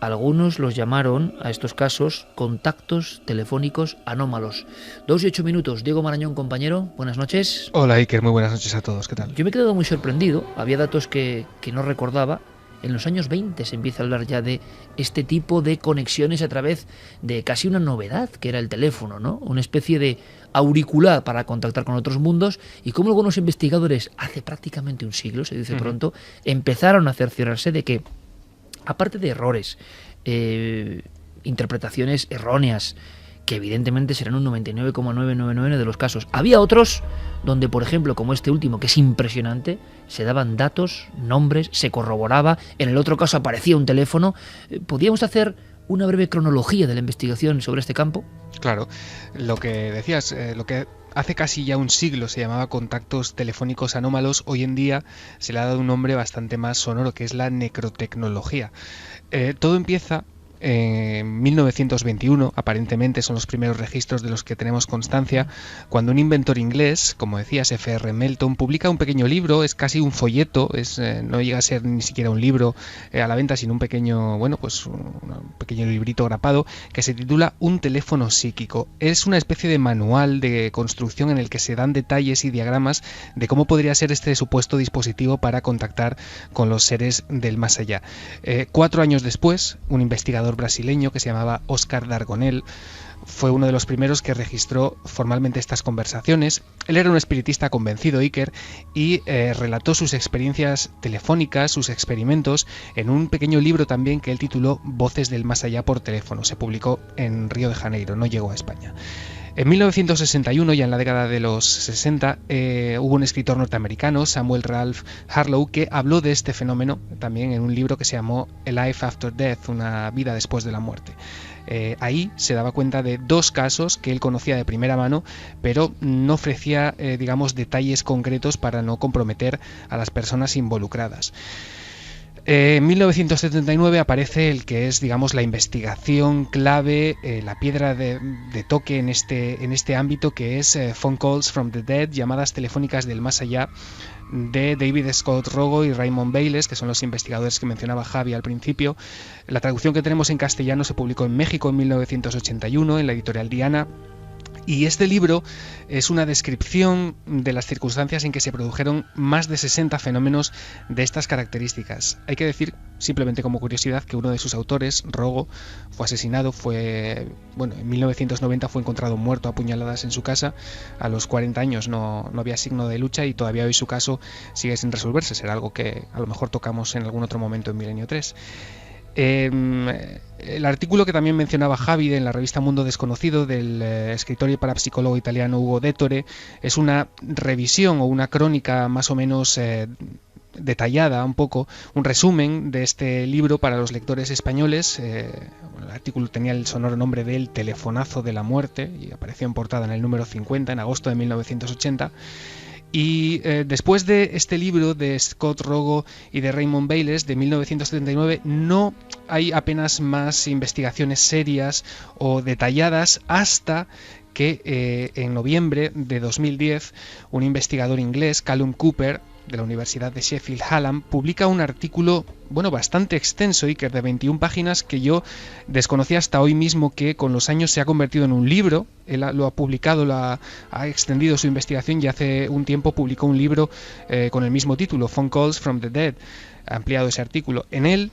Algunos los llamaron a estos casos contactos telefónicos anómalos. 2 y 8 minutos. Diego Marañón, compañero, buenas noches. Hola Iker, muy buenas noches a todos, ¿qué tal? Yo me he quedado muy sorprendido, había datos que no recordaba. En los años 20 se empieza a hablar ya de este tipo de conexiones a través de casi una novedad, que era el teléfono, ¿no? Una especie de auricular para contactar con otros mundos, y como algunos investigadores, hace prácticamente un siglo, se dice pronto, empezaron a cerciorarse de que, aparte de errores, interpretaciones erróneas, que evidentemente serán un 99,999 de los casos. Había otros donde, por ejemplo, como este último, que es impresionante, se daban datos, nombres, se corroboraba, en el otro caso aparecía un teléfono. ¿Podríamos hacer una breve cronología de la investigación sobre este campo? Claro, lo que decías, lo que hace casi ya un siglo se llamaba contactos telefónicos anómalos, hoy en día se le ha dado un nombre bastante más sonoro, que es la necrotecnología. Todo empieza en 1921, aparentemente son los primeros registros de los que tenemos constancia, cuando un inventor inglés, como decías, F.R. Melton, publica un pequeño libro, es casi un folleto, no llega a ser ni siquiera un libro a la venta, sino un pequeño, un pequeño librito grapado, que se titula Un teléfono psíquico. Es una especie de manual de construcción en el que se dan detalles y diagramas de cómo podría ser este supuesto dispositivo para contactar con los seres del más allá. 4 años después, un investigador brasileño que se llamaba Oscar Dargonel fue uno de los primeros que registró formalmente estas conversaciones. Él era un espiritista convencido, Iker, y relató sus experiencias telefónicas, sus experimentos, en un pequeño libro también que él tituló Voces del más allá por teléfono. Se publicó en Río de Janeiro, no llegó a España. En 1961, ya en la década de los 60, hubo un escritor norteamericano, Samuel Ralph Harlow, que habló de este fenómeno también en un libro que se llamó A Life After Death, una vida después de la muerte. Ahí se daba cuenta de 2 casos que él conocía de primera mano, pero no ofrecía, detalles concretos para no comprometer a las personas involucradas. En 1979 aparece el que es, la investigación clave, la piedra de toque en este ámbito, que es Phone Calls from the Dead, llamadas telefónicas del más allá, de David Scott Rogo y Raymond Bayles, que son los investigadores que mencionaba Javi al principio. La traducción que tenemos en castellano se publicó en México en 1981 en la editorial Diana. Y este libro es una descripción de las circunstancias en que se produjeron más de 60 fenómenos de estas características. Hay que decir, simplemente como curiosidad, que uno de sus autores, Rogo, fue asesinado, en 1990 fue encontrado muerto a puñaladas en su casa. A los 40 años no había signo de lucha y todavía hoy su caso sigue sin resolverse. Será algo que a lo mejor tocamos en algún otro momento en Milenio 3. El artículo que también mencionaba Javi en la revista Mundo Desconocido del escritor y parapsicólogo italiano Ugo Dettore es una revisión o una crónica más o menos detallada, un poco un resumen de este libro para los lectores españoles. El artículo tenía el sonoro nombre de El telefonazo de la muerte y apareció en portada en el número 50 en agosto de 1980. Y después de este libro de Scott Rogo y de Raymond Bayles de 1979 no hay apenas más investigaciones serias o detalladas hasta que en noviembre de 2010 un investigador inglés, Callum Cooper, de la Universidad de Sheffield Hallam, publica un artículo bastante extenso, Iker, de 21 páginas, que yo desconocía hasta hoy mismo que con los años se ha convertido en un libro. Él lo ha publicado, ha extendido su investigación y hace un tiempo publicó un libro con el mismo título, Phone Calls from the Dead, ha ampliado ese artículo. En él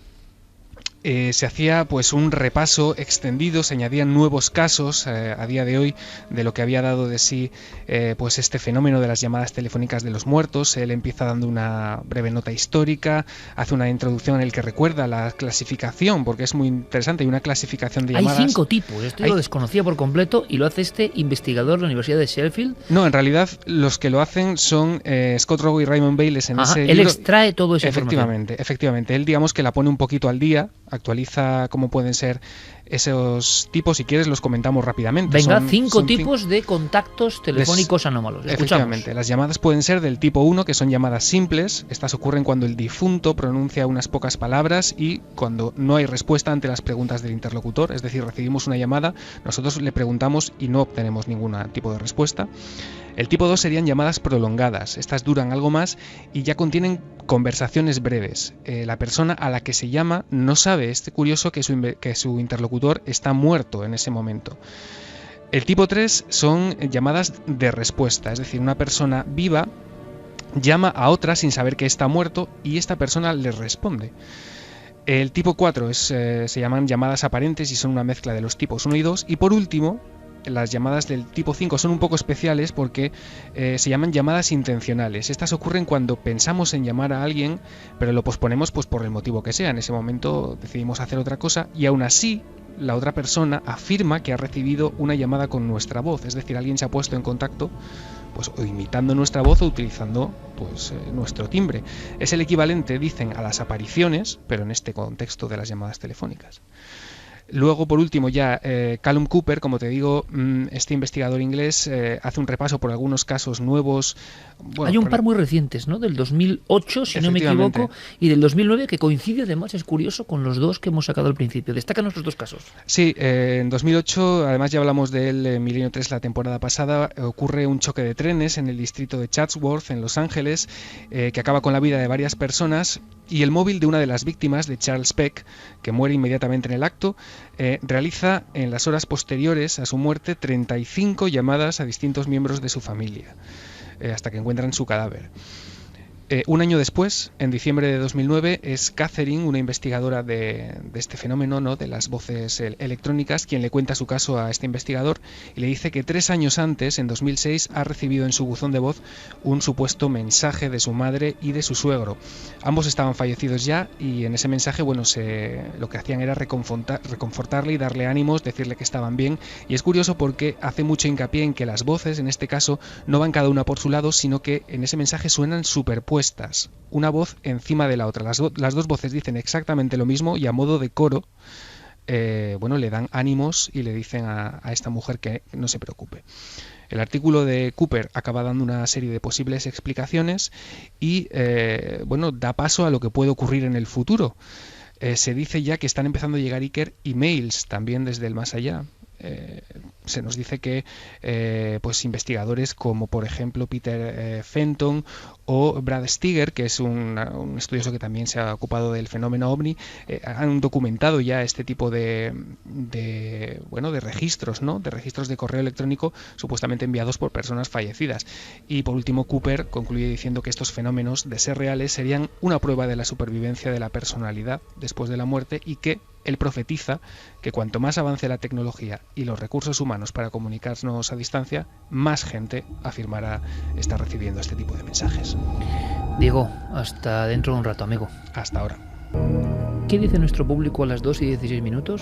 se hacía un repaso extendido, se añadían nuevos casos a día de hoy de lo que había dado de sí este fenómeno de las llamadas telefónicas de los muertos. Él empieza dando una breve nota histórica, hace una introducción en el que recuerda la clasificación, porque es muy interesante, hay una clasificación de llamadas. Hay 5 tipos, esto yo lo desconocía por completo y lo hace este investigador de la Universidad de Sheffield. No, en realidad los que lo hacen son Scott Rogo y Raymond Bayles en ese libro. Él extrae todo esa información. Efectivamente, él que la pone un poquito al día, actualiza cómo pueden ser esos tipos. Si quieres los comentamos rápidamente. Venga, 5 tipos de contactos telefónicos anómalos. Efectivamente, las llamadas pueden ser del tipo 1, que son llamadas simples. Estas ocurren cuando el difunto pronuncia unas pocas palabras y cuando no hay respuesta ante las preguntas del interlocutor. Es decir, recibimos una llamada, nosotros le preguntamos y no obtenemos ningún tipo de respuesta. El tipo 2 serían llamadas prolongadas. Estas duran algo más y ya contienen conversaciones breves. La persona a la que se llama no sabe, es curioso, que su interlocutor está muerto en ese momento. El tipo 3 son llamadas de respuesta, es decir, una persona viva llama a otra sin saber que está muerto y esta persona le responde. El tipo 4 se llaman llamadas aparentes y son una mezcla de los tipos 1 y 2. Y por último, las llamadas del tipo 5 son un poco especiales porque se llaman llamadas intencionales. Estas ocurren cuando pensamos en llamar a alguien, pero lo posponemos por el motivo que sea. En ese momento decidimos hacer otra cosa y aún así la otra persona afirma que ha recibido una llamada con nuestra voz, es decir, alguien se ha puesto en contacto pues o imitando nuestra voz o utilizando pues nuestro timbre. Es el equivalente, dicen, a las apariciones, pero en este contexto de las llamadas telefónicas. Luego, por último, ya Callum Cooper, como te digo, este investigador inglés hace un repaso por algunos casos nuevos. Bueno, hay un par muy recientes, ¿no? Del 2008, si no me equivoco, y del 2009, que coincide, además, es curioso, con los dos que hemos sacado al principio. Destacan nuestros dos casos. Sí, en 2008, además ya hablamos del Milenio 3 la temporada pasada, ocurre un choque de trenes en el distrito de Chatsworth, en Los Ángeles, que acaba con la vida de varias personas, y el móvil de una de las víctimas, de Charles Peck, que muere inmediatamente en el acto, realiza en las horas posteriores a su muerte 35 llamadas a distintos miembros de su familia, hasta que encuentran su cadáver. Un año después, en diciembre de 2009, es Catherine, una investigadora de este fenómeno, ¿no?, de las voces electrónicas, quien le cuenta su caso a este investigador y le dice que 3 años antes, en 2006, ha recibido en su buzón de voz un supuesto mensaje de su madre y de su suegro. Ambos estaban fallecidos ya y en ese mensaje, bueno, lo que hacían era reconfortarle y darle ánimos, decirle que estaban bien. Y es curioso porque hace mucho hincapié en que las voces, en este caso, no van cada una por su lado, sino que en ese mensaje suenan superpuestas, una voz encima de la otra. Las dos voces dicen exactamente lo mismo y a modo de coro, bueno, le dan ánimos y le dicen a esta mujer que no se preocupe. El artículo de Cooper acaba dando una serie de posibles explicaciones y, bueno, da paso a lo que puede ocurrir en el futuro. Se dice ya que están empezando a llegar emails también desde el más allá. Se nos dice que pues investigadores como por ejemplo Peter Fenton o Brad Stiger, que es un estudioso que también se ha ocupado del fenómeno OVNI, han documentado ya este tipo de registros, ¿no?, de registros de correo electrónico supuestamente enviados por personas fallecidas. Y por último, Cooper concluye diciendo que estos fenómenos, de ser reales, serían una prueba de la supervivencia de la personalidad después de la muerte, y que él profetiza que cuanto más avance la tecnología y los recursos humanos para comunicarnos a distancia, más gente afirmará estar recibiendo este tipo de mensajes. Diego, hasta dentro de un rato, amigo. Hasta ahora. ¿Qué dice nuestro público a las 2:16?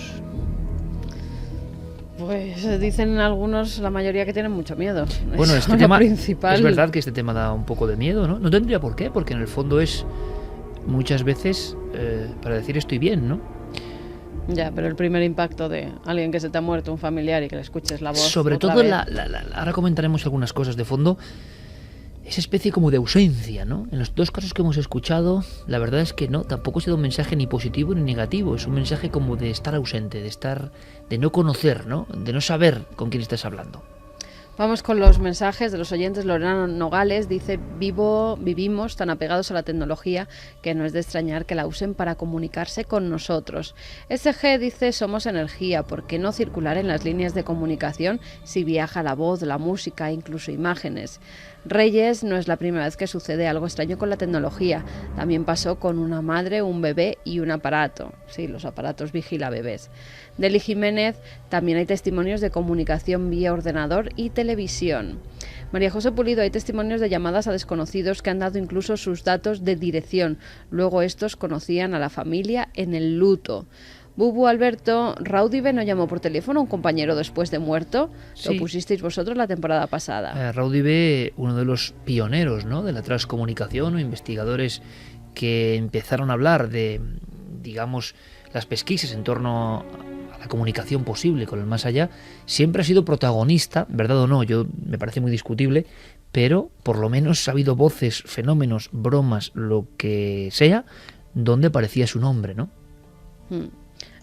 Pues dicen algunos, la mayoría, que tienen mucho miedo. Bueno, es este tema principal. Es verdad que este tema da un poco de miedo, ¿no? No tendría por qué, porque en el fondo es muchas veces para decir estoy bien, ¿no? Ya, pero el primer impacto de alguien que se te ha muerto, un familiar, y que le escuches la voz. Sobre todo, ahora comentaremos algunas cosas de fondo, esa especie como de ausencia, ¿no? En los dos casos que hemos escuchado, la verdad es que no, tampoco ha sido un mensaje ni positivo ni negativo, es un mensaje como de estar ausente, de no conocer, ¿no?, de no saber con quién estás hablando. Vamos con los mensajes de los oyentes. Lorena Nogales dice: vivimos tan apegados a la tecnología que no es de extrañar que la usen para comunicarse con nosotros. SG dice: somos energía, ¿por qué no circular en las líneas de comunicación si viaja la voz, la música, incluso imágenes? Reyes: no es la primera vez que sucede algo extraño con la tecnología. También pasó con una madre, un bebé y un aparato. Sí, los aparatos vigila bebés. Deli Jiménez: también hay testimonios de comunicación vía ordenador y televisión. María José Pulido: hay testimonios de llamadas a desconocidos que han dado incluso sus datos de dirección. Luego estos conocían a la familia en el luto. Bubu Alberto: Raudive no llamó por teléfono a un compañero después de muerto. Sí. Lo pusisteis vosotros la temporada pasada. Raudive, uno de los pioneros, ¿no?, de la transcomunicación, o investigadores que empezaron a hablar de, digamos, las pesquisas en torno a la comunicación posible con el más allá, siempre ha sido protagonista, verdad o no, me parece muy discutible, pero por lo menos ha habido voces, fenómenos, bromas, lo que sea, donde aparecía su nombre, ¿no?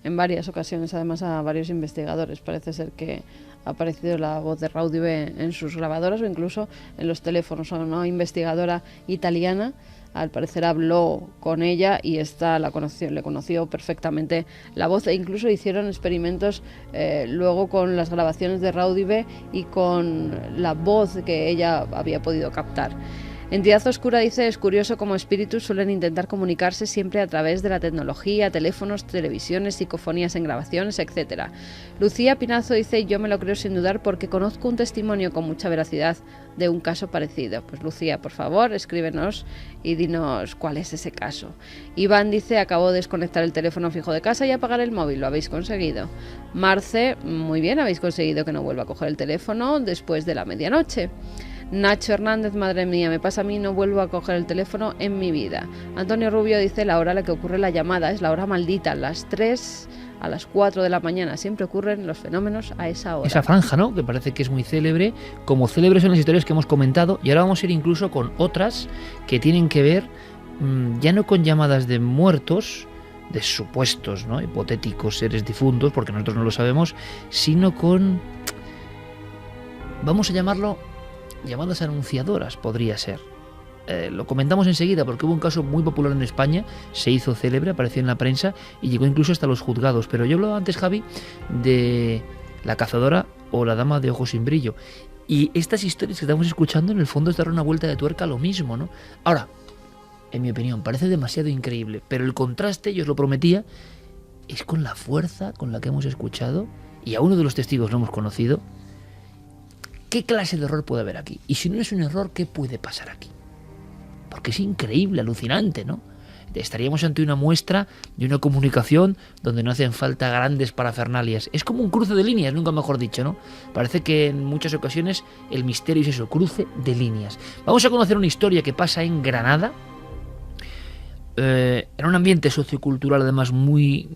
En varias ocasiones, además, a varios investigadores parece ser que ha aparecido la voz de Raudive en sus grabadoras o incluso en los teléfonos. Una investigadora italiana, al parecer, habló con ella y le conoció perfectamente la voz, e incluso hicieron experimentos luego con las grabaciones de Raudive y con la voz que ella había podido captar. Entidad Oscura dice: es curioso cómo espíritus suelen intentar comunicarse siempre a través de la tecnología, teléfonos, televisiones, psicofonías en grabaciones, etc. Lucía Pinazo dice: yo me lo creo sin dudar porque conozco un testimonio con mucha veracidad de un caso parecido. Pues Lucía, por favor, escríbenos y dinos cuál es ese caso. Iván dice: acabo de desconectar el teléfono fijo de casa y apagar el móvil. ¿Lo habéis conseguido? Marce: muy bien, habéis conseguido que no vuelva a coger el teléfono después de la medianoche. Nacho Hernández: madre mía, me pasa a mí, no vuelvo a coger el teléfono en mi vida. Antonio Rubio dice: la hora a la que ocurre la llamada es la hora maldita, las 3 a las 4 de la mañana, siempre ocurren los fenómenos a esa hora. Esa franja, ¿no?, que parece que es muy célebre, como célebres son las historias que hemos comentado, y ahora vamos a ir incluso con otras que tienen que ver ya no con llamadas de muertos, de supuestos, ¿no?, hipotéticos seres difuntos, porque nosotros no lo sabemos, sino con, vamos a llamarlo, llamadas anunciadoras, podría ser. Lo comentamos enseguida porque hubo un caso muy popular en España, se hizo célebre, apareció en la prensa y llegó incluso hasta los juzgados. Pero yo hablaba antes, Javi, de La cazadora o La dama de ojos sin brillo. Y estas historias que estamos escuchando en el fondo es dar una vuelta de tuerca a lo mismo, ¿no? Ahora, en mi opinión, parece demasiado increíble, pero el contraste, yo os lo prometía, es con la fuerza con la que hemos escuchado, y a uno de los testigos lo hemos conocido. ¿Qué clase de error puede haber aquí? Y si no es un error, ¿qué puede pasar aquí? Porque es increíble, alucinante, ¿no? Estaríamos ante una muestra de una comunicación donde no hacen falta grandes parafernalias. Es como un cruce de líneas, nunca mejor dicho, ¿no? Parece que en muchas ocasiones el misterio es eso, cruce de líneas. Vamos a conocer una historia que pasa en Granada, en un ambiente sociocultural además muy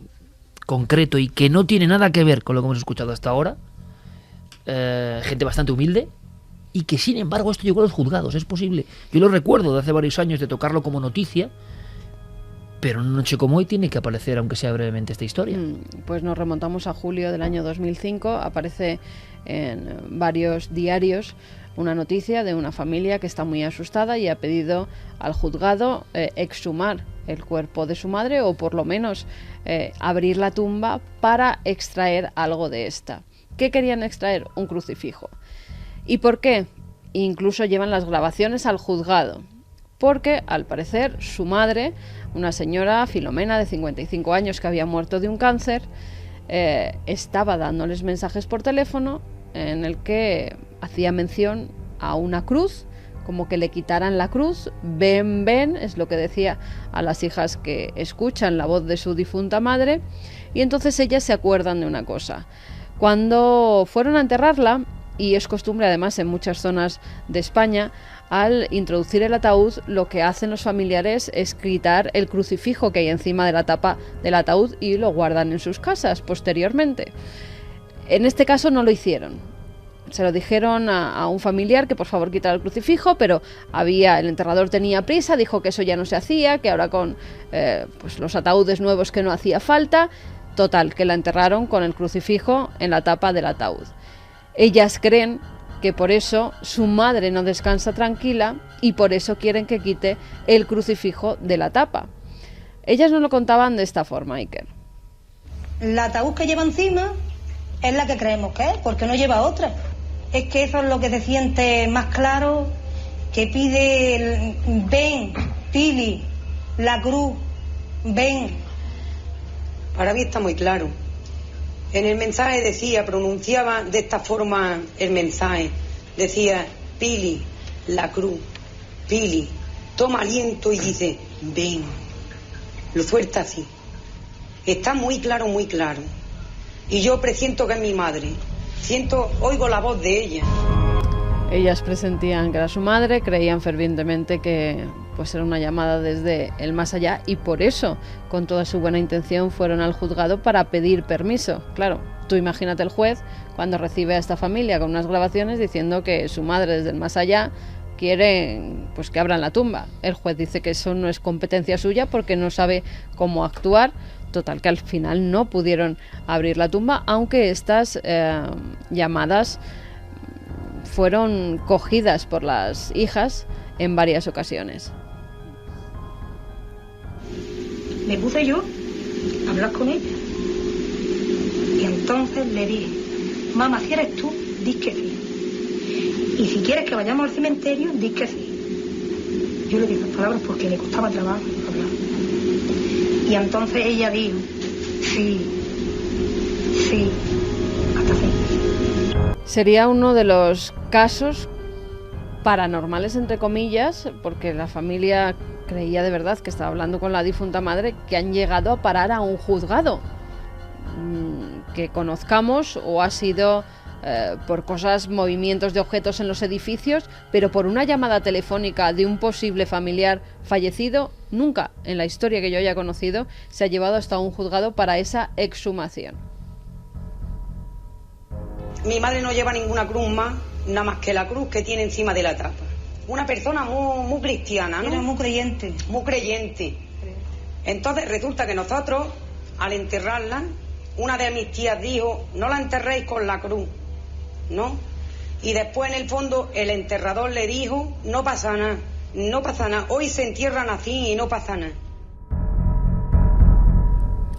concreto y que no tiene nada que ver con lo que hemos escuchado hasta ahora. Gente bastante humilde, y que sin embargo esto llegó a los juzgados, es posible. Yo lo recuerdo de hace varios años de tocarlo como noticia, pero en una noche como hoy tiene que aparecer, aunque sea brevemente, esta historia. Pues nos remontamos a julio del año 2005, aparece en varios diarios una noticia de una familia que está muy asustada y ha pedido al juzgado exhumar el cuerpo de su madre, o por lo menos abrir la tumba para extraer algo de esta. ¿Qué querían extraer? Un crucifijo. ¿Y por qué? Incluso llevan las grabaciones al juzgado, porque al parecer su madre, una señora Filomena de 55 años que había muerto de un cáncer, estaba dándoles mensajes por teléfono en el que hacía mención a una cruz, como que le quitaran la cruz. Ven, ven, es lo que decía a las hijas que escuchan la voz de su difunta madre, y entonces ellas se acuerdan de una cosa. Cuando fueron a enterrarla, y es costumbre además en muchas zonas de España, al introducir el ataúd, lo que hacen los familiares es quitar el crucifijo que hay encima de la tapa del ataúd y lo guardan en sus casas posteriormente. En este caso no lo hicieron. Se lo dijeron a un familiar que por favor quitara el crucifijo, pero el enterrador tenía prisa, dijo que eso ya no se hacía, que ahora con pues los ataúdes nuevos que no hacía falta. Total, que la enterraron con el crucifijo en la tapa del ataúd. Ellas creen que por eso su madre no descansa tranquila y por eso quieren que quite el crucifijo de la tapa. Ellas nos lo contaban de esta forma, Iker. El ataúd que lleva encima es la que creemos que es, porque no lleva otra. Es que eso es lo que se siente más claro, que pide ven, Pili, la cruz, ven. Para mí está muy claro. En el mensaje pronunciaba de esta forma el mensaje. Decía: Pili, la cruz, Pili, toma aliento y dice: ven. Lo suelta así. Está muy claro, muy claro. Y yo presiento que es mi madre. Oigo la voz de ella. Ellas presentían que era su madre, creían fervientemente que pues era una llamada desde el más allá, y por eso, con toda su buena intención, fueron al juzgado para pedir permiso. Claro, tú imagínate el juez cuando recibe a esta familia con unas grabaciones diciendo que su madre desde el más allá quiere pues que abran la tumba. El juez dice que eso no es competencia suya porque no sabe cómo actuar. Total, que al final no pudieron abrir la tumba, aunque estas llamadas fueron cogidas por las hijas en varias ocasiones. Me puse yo a hablar con ella y entonces le dije: mamá, si eres tú, di que sí, y si quieres que vayamos al cementerio, di que sí. Yo le dije las palabras porque le costaba trabajo hablar. Y entonces ella dijo, sí, hasta fin. Sería uno de los casos paranormales, entre comillas, porque la familia creía de verdad que estaba hablando con la difunta madre, que han llegado a parar a un juzgado. Que conozcamos, o ha sido por cosas, movimientos de objetos en los edificios, pero por una llamada telefónica de un posible familiar fallecido, nunca en la historia que yo haya conocido se ha llevado hasta un juzgado para esa exhumación. Mi madre no lleva ninguna cruz más, nada más que la cruz que tiene encima de la tapa. Una persona muy cristiana, ¿no? Era muy creyente. Muy creyente. Entonces resulta que nosotros, al enterrarla, una de mis tías dijo, no la enterréis con la cruz, ¿no? Y después en el fondo el enterrador le dijo, no pasa nada, hoy se entierran así y no pasa nada.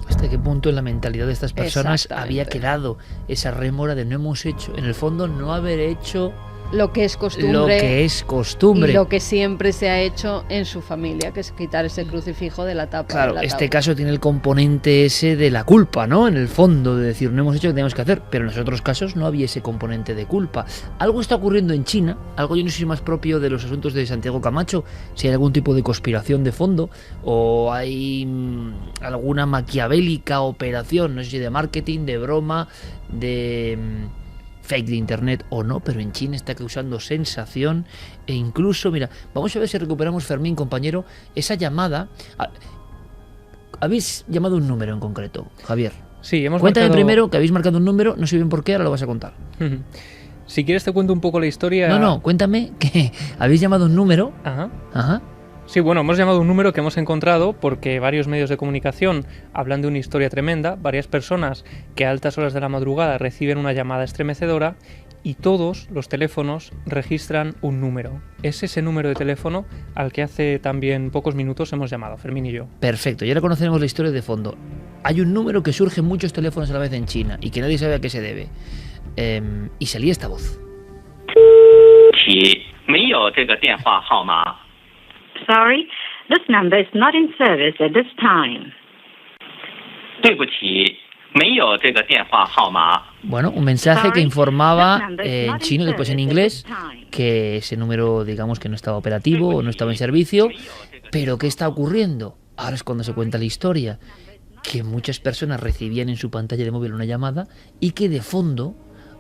¿Hasta qué punto en la mentalidad de estas personas había quedado esa rémora de no hemos hecho, en el fondo no haber hecho lo que es costumbre, y lo que siempre se ha hecho en su familia, que es quitar ese crucifijo de la tapa? Claro, este caso tiene el componente ese de la culpa, ¿no? En el fondo, de decir, no hemos hecho lo que teníamos que hacer, pero en los otros casos no había ese componente de culpa. Algo está ocurriendo en China, algo yo no sé si más propio de los asuntos de Santiago Camacho, si hay algún tipo de conspiración de fondo, o hay alguna maquiavélica operación, no sé si de marketing, de broma, de fake de internet o no, pero en China está causando sensación. E incluso, mira, vamos a ver si recuperamos, Fermín, compañero, esa llamada. Habéis llamado un número en concreto, Javier. Sí, Cuéntame primero que habéis marcado un número, no sé bien por qué, ahora lo vas a contar. Si quieres te cuento un poco la historia. No, cuéntame que habéis llamado un número. Ajá. Sí, bueno, hemos llamado un número que hemos encontrado porque varios medios de comunicación hablan de una historia tremenda, varias personas que a altas horas de la madrugada reciben una llamada estremecedora y todos los teléfonos registran un número. Es ese número de teléfono al que hace también pocos minutos hemos llamado, Fermín y yo. Perfecto, ya ahora conoceremos la historia de fondo. Hay un número que surge en muchos teléfonos a la vez en China y que nadie sabe a qué se debe. Y salía esta voz. Sorry, this number is not in service at this time. Bueno, un mensaje que informaba en chino, después en inglés, que ese número, digamos, que no estaba operativo o no estaba en servicio. Pero ¿qué está ocurriendo? Ahora es cuando se cuenta la historia, que muchas personas recibían en su pantalla de móvil una llamada y que de fondo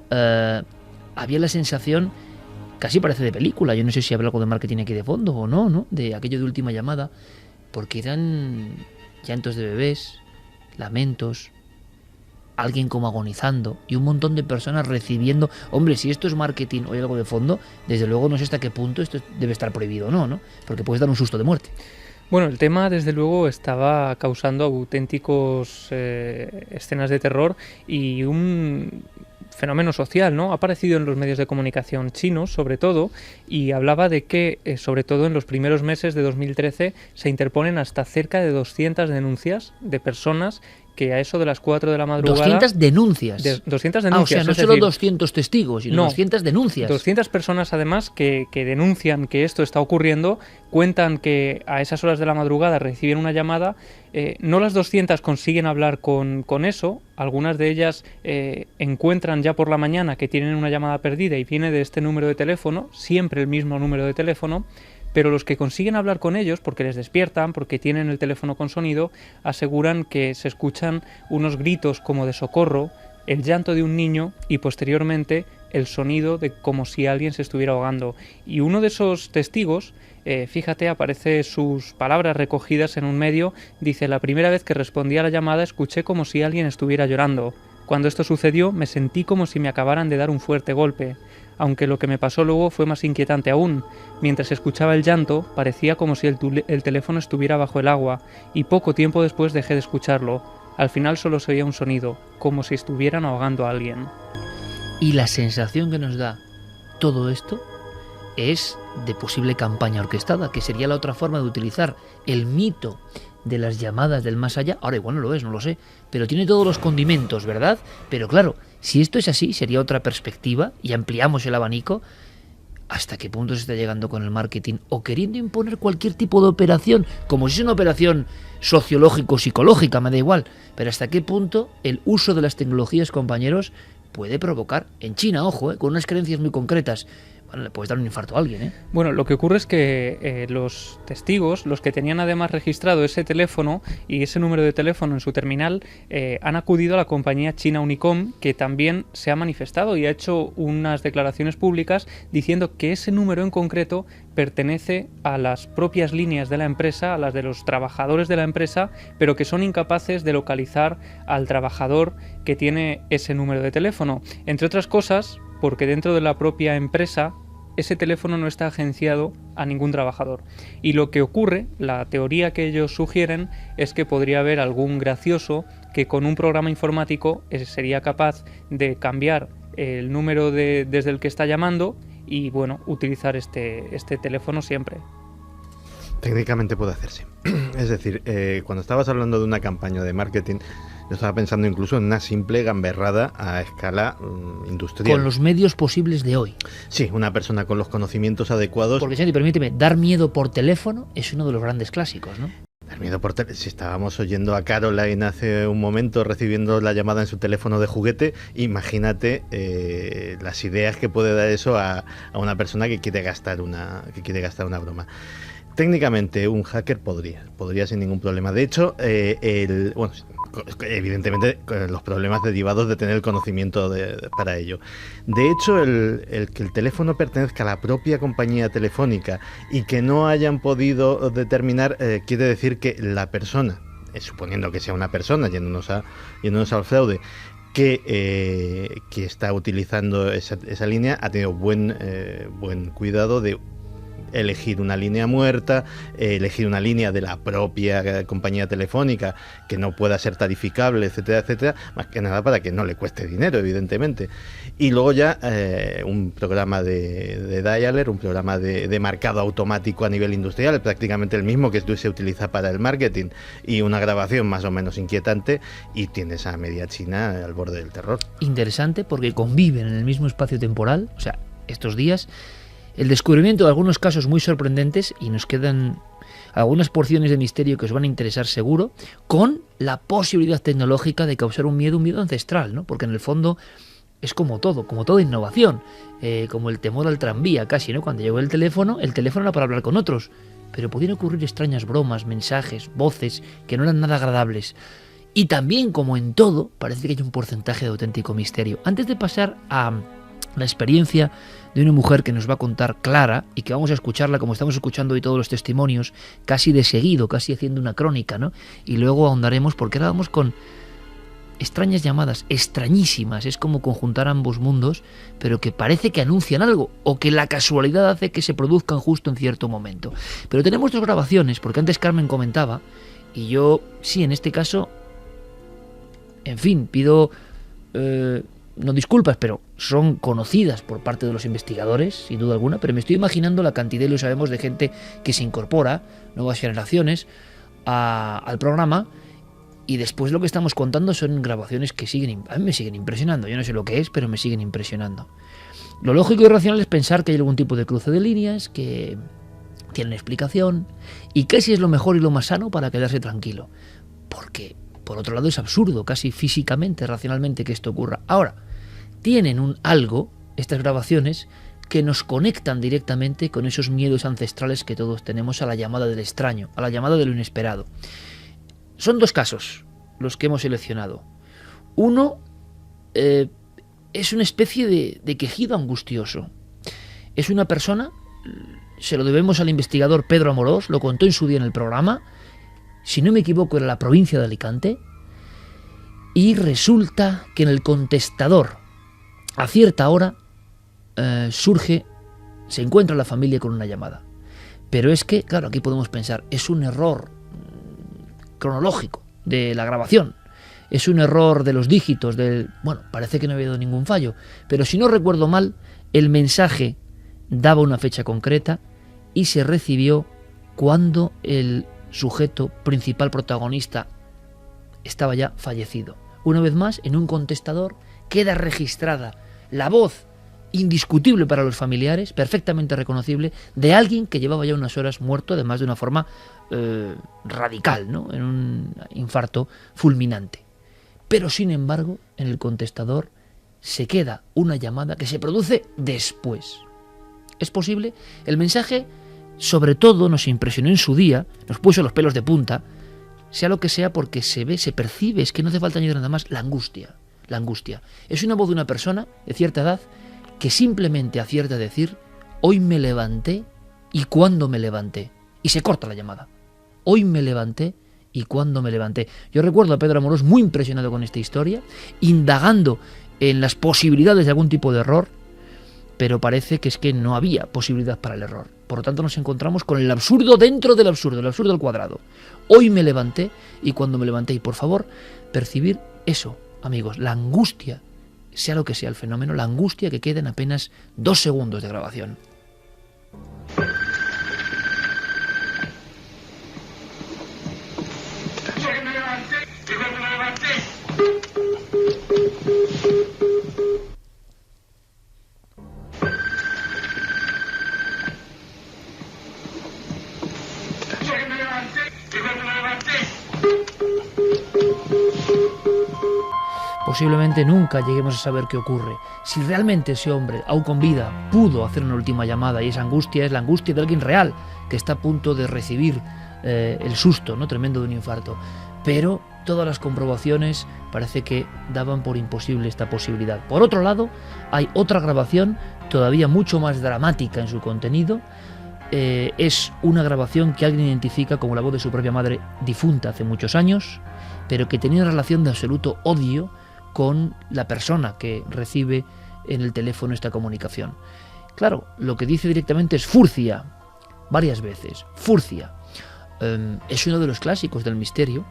había la sensación, casi parece de película, yo no sé si habrá algo de marketing aquí de fondo o no, de aquello de última llamada, porque eran llantos de bebés, lamentos, alguien como agonizando y un montón de personas recibiendo. Hombre, si esto es marketing o hay algo de fondo, desde luego no sé hasta qué punto esto debe estar prohibido o no, porque puedes dar un susto de muerte. Bueno, el tema desde luego estaba causando auténticos escenas de terror y un fenómeno social, ¿no? Ha aparecido en los medios de comunicación chinos, sobre todo, y hablaba de que, sobre todo en los primeros meses de 2013, se interponen hasta cerca de 200 denuncias de personas que a eso de las 4 de la madrugada... 200 denuncias. 200 denuncias. O sea, no solo 200 testigos, sino 200 denuncias. 200 personas, además, que denuncian que esto está ocurriendo, cuentan que a esas horas de la madrugada reciben una llamada. No las 200 consiguen hablar con eso. Algunas de ellas encuentran ya por la mañana que tienen una llamada perdida y viene de este número de teléfono, siempre el mismo número de teléfono. Pero los que consiguen hablar con ellos, porque les despiertan, porque tienen el teléfono con sonido, aseguran que se escuchan unos gritos como de socorro, el llanto de un niño y posteriormente el sonido de como si alguien se estuviera ahogando. Y uno de esos testigos, fíjate, aparece sus palabras recogidas en un medio, dice: la primera vez que respondí a la llamada escuché como si alguien estuviera llorando. Cuando esto sucedió me sentí como si me acabaran de dar un fuerte golpe. Aunque lo que me pasó luego fue más inquietante aún. Mientras escuchaba el llanto, parecía como si el teléfono estuviera bajo el agua, y poco tiempo después dejé de escucharlo. Al final solo se oía un sonido, como si estuvieran ahogando a alguien. Y la sensación que nos da todo esto es de posible campaña orquestada, que sería la otra forma de utilizar el mito de las llamadas del más allá. Ahora igual no lo es, no lo sé, pero tiene todos los condimentos, ¿verdad? Pero claro, si esto es así, sería otra perspectiva, y ampliamos el abanico. ¿Hasta qué punto se está llegando con el marketing o queriendo imponer cualquier tipo de operación, como si es una operación sociológico-psicológica, me da igual? Pero ¿hasta qué punto el uso de las tecnologías, compañeros, puede provocar, en China, ojo, con unas creencias muy concretas, bueno, le puedes dar un infarto a alguien, ¿eh? Bueno, lo que ocurre es que los testigos, los que tenían además registrado ese teléfono y ese número de teléfono en su terminal, han acudido a la compañía china Unicom, que también se ha manifestado y ha hecho unas declaraciones públicas diciendo que ese número en concreto pertenece a las propias líneas de la empresa, a las de los trabajadores de la empresa, pero que son incapaces de localizar al trabajador que tiene ese número de teléfono. Entre otras cosas, porque dentro de la propia empresa ese teléfono no está agenciado a ningún trabajador. Y lo que ocurre, la teoría que ellos sugieren, es que podría haber algún gracioso que con un programa informático sería capaz de cambiar el número desde el que está llamando y, bueno, utilizar este teléfono siempre. Técnicamente puede hacerse. Es decir, cuando estabas hablando de una campaña de marketing, yo estaba pensando incluso en una simple gamberrada a escala industrial. Con los medios posibles de hoy. Sí, una persona con los conocimientos adecuados. Porque, Santi, permíteme, dar miedo por teléfono es uno de los grandes clásicos, ¿no? Dar miedo por teléfono. Si estábamos oyendo a Caroline hace un momento recibiendo la llamada en su teléfono de juguete, imagínate las ideas que puede dar eso a una persona que quiere gastar una broma. Técnicamente un hacker podría sin ningún problema. De hecho, evidentemente los problemas derivados de tener el conocimiento para ello. De hecho, el que el teléfono pertenezca a la propia compañía telefónica y que no hayan podido determinar quiere decir que la persona, suponiendo que sea una persona, yéndonos al fraude, que está utilizando esa línea, ha tenido buen cuidado de elegir una línea muerta, elegir una línea de la propia compañía telefónica que no pueda ser tarificable, etcétera, etcétera, más que nada para que no le cueste dinero, evidentemente. Y luego ya un programa de dialer, un programa de marcado automático a nivel industrial, prácticamente el mismo que se utiliza para el marketing, y una grabación más o menos inquietante, y tienes a media China al borde del terror. Interesante, porque conviven en el mismo espacio temporal, o sea, estos días, el descubrimiento de algunos casos muy sorprendentes, y nos quedan algunas porciones de misterio que os van a interesar seguro, con la posibilidad tecnológica de causar un miedo ancestral, ¿no? Porque en el fondo es como toda innovación, como el temor al tranvía casi, ¿no? Cuando llegó el teléfono era para hablar con otros, pero podían ocurrir extrañas bromas, mensajes, voces que no eran nada agradables. Y también, como en todo, parece que hay un porcentaje de auténtico misterio. Antes de pasar a la experiencia de una mujer que nos va a contar Clara, y que vamos a escucharla como estamos escuchando hoy todos los testimonios, casi de seguido, casi haciendo una crónica, ¿no? Y luego ahondaremos, porque ahora vamos con extrañas llamadas, extrañísimas, es como conjuntar ambos mundos, pero que parece que anuncian algo, o que la casualidad hace que se produzcan justo en cierto momento. Pero tenemos dos grabaciones, porque antes Carmen comentaba, y yo, sí, en este caso, en fin, pido no disculpas, pero son conocidas por parte de los investigadores, sin duda alguna, pero me estoy imaginando la cantidad, y lo sabemos, de gente que se incorpora, nuevas generaciones, al programa, y después lo que estamos contando son grabaciones que a mí me siguen impresionando. Yo no sé lo que es, pero me siguen impresionando. Lo lógico y racional es pensar que hay algún tipo de cruce de líneas, que tienen explicación, y casi es lo mejor y lo más sano para quedarse tranquilo. Porque, por otro lado, es absurdo, casi físicamente, racionalmente, que esto ocurra. Ahora, tienen algo, estas grabaciones, que nos conectan directamente con esos miedos ancestrales que todos tenemos a la llamada del extraño, a la llamada de lo inesperado. Son dos casos los que hemos seleccionado. Uno es una especie de quejido angustioso. Es una persona, se lo debemos al investigador Pedro Amorós, lo contó en su día en el programa, si no me equivoco era la provincia de Alicante, y resulta que en el contestador, a cierta hora, se encuentra la familia con una llamada. Pero es que, claro, aquí podemos pensar, es un error cronológico de la grabación, es un error de los dígitos, bueno, parece que no ha habido ningún fallo, pero si no recuerdo mal, el mensaje daba una fecha concreta y se recibió cuando el sujeto principal protagonista estaba ya fallecido. Una vez más, en un contestador queda registrada la voz indiscutible para los familiares, perfectamente reconocible, de alguien que llevaba ya unas horas muerto, además de una forma radical, ¿no? En un infarto fulminante. Pero sin embargo, en el contestador se queda una llamada que se produce después. ¿Es posible? El mensaje, sobre todo, nos impresionó en su día, nos puso los pelos de punta, sea lo que sea, porque se ve, se percibe, es que no hace falta añadir nada más, la angustia. La angustia. Es una voz de una persona de cierta edad que simplemente acierta a decir: hoy me levanté y cuándo me levanté. Y se corta la llamada. Hoy me levanté y cuándo me levanté. Yo recuerdo a Pedro Amorós muy impresionado con esta historia, indagando en las posibilidades de algún tipo de error, pero parece que es que no había posibilidad para el error. Por lo tanto nos encontramos con el absurdo dentro del absurdo, el absurdo al cuadrado. Hoy me levanté y cuándo me levanté. Y por favor, percibir eso, amigos, la angustia, sea lo que sea el fenómeno, la angustia que queda en apenas 2 segundos de grabación. Posiblemente nunca lleguemos a saber qué ocurre. Si realmente ese hombre, aún con vida, pudo hacer una última llamada, y esa angustia es la angustia de alguien real, que está a punto de recibir el susto, ¿no?, tremendo de un infarto. Pero todas las comprobaciones parece que daban por imposible esta posibilidad. Por otro lado, hay otra grabación todavía mucho más dramática en su contenido. Es una grabación que alguien identifica como la voz de su propia madre difunta hace muchos años, pero que tenía una relación de absoluto odio con la persona que recibe en el teléfono esta comunicación. Claro, lo que dice directamente es Furcia, varias veces, Furcia. Es uno de los clásicos del misterio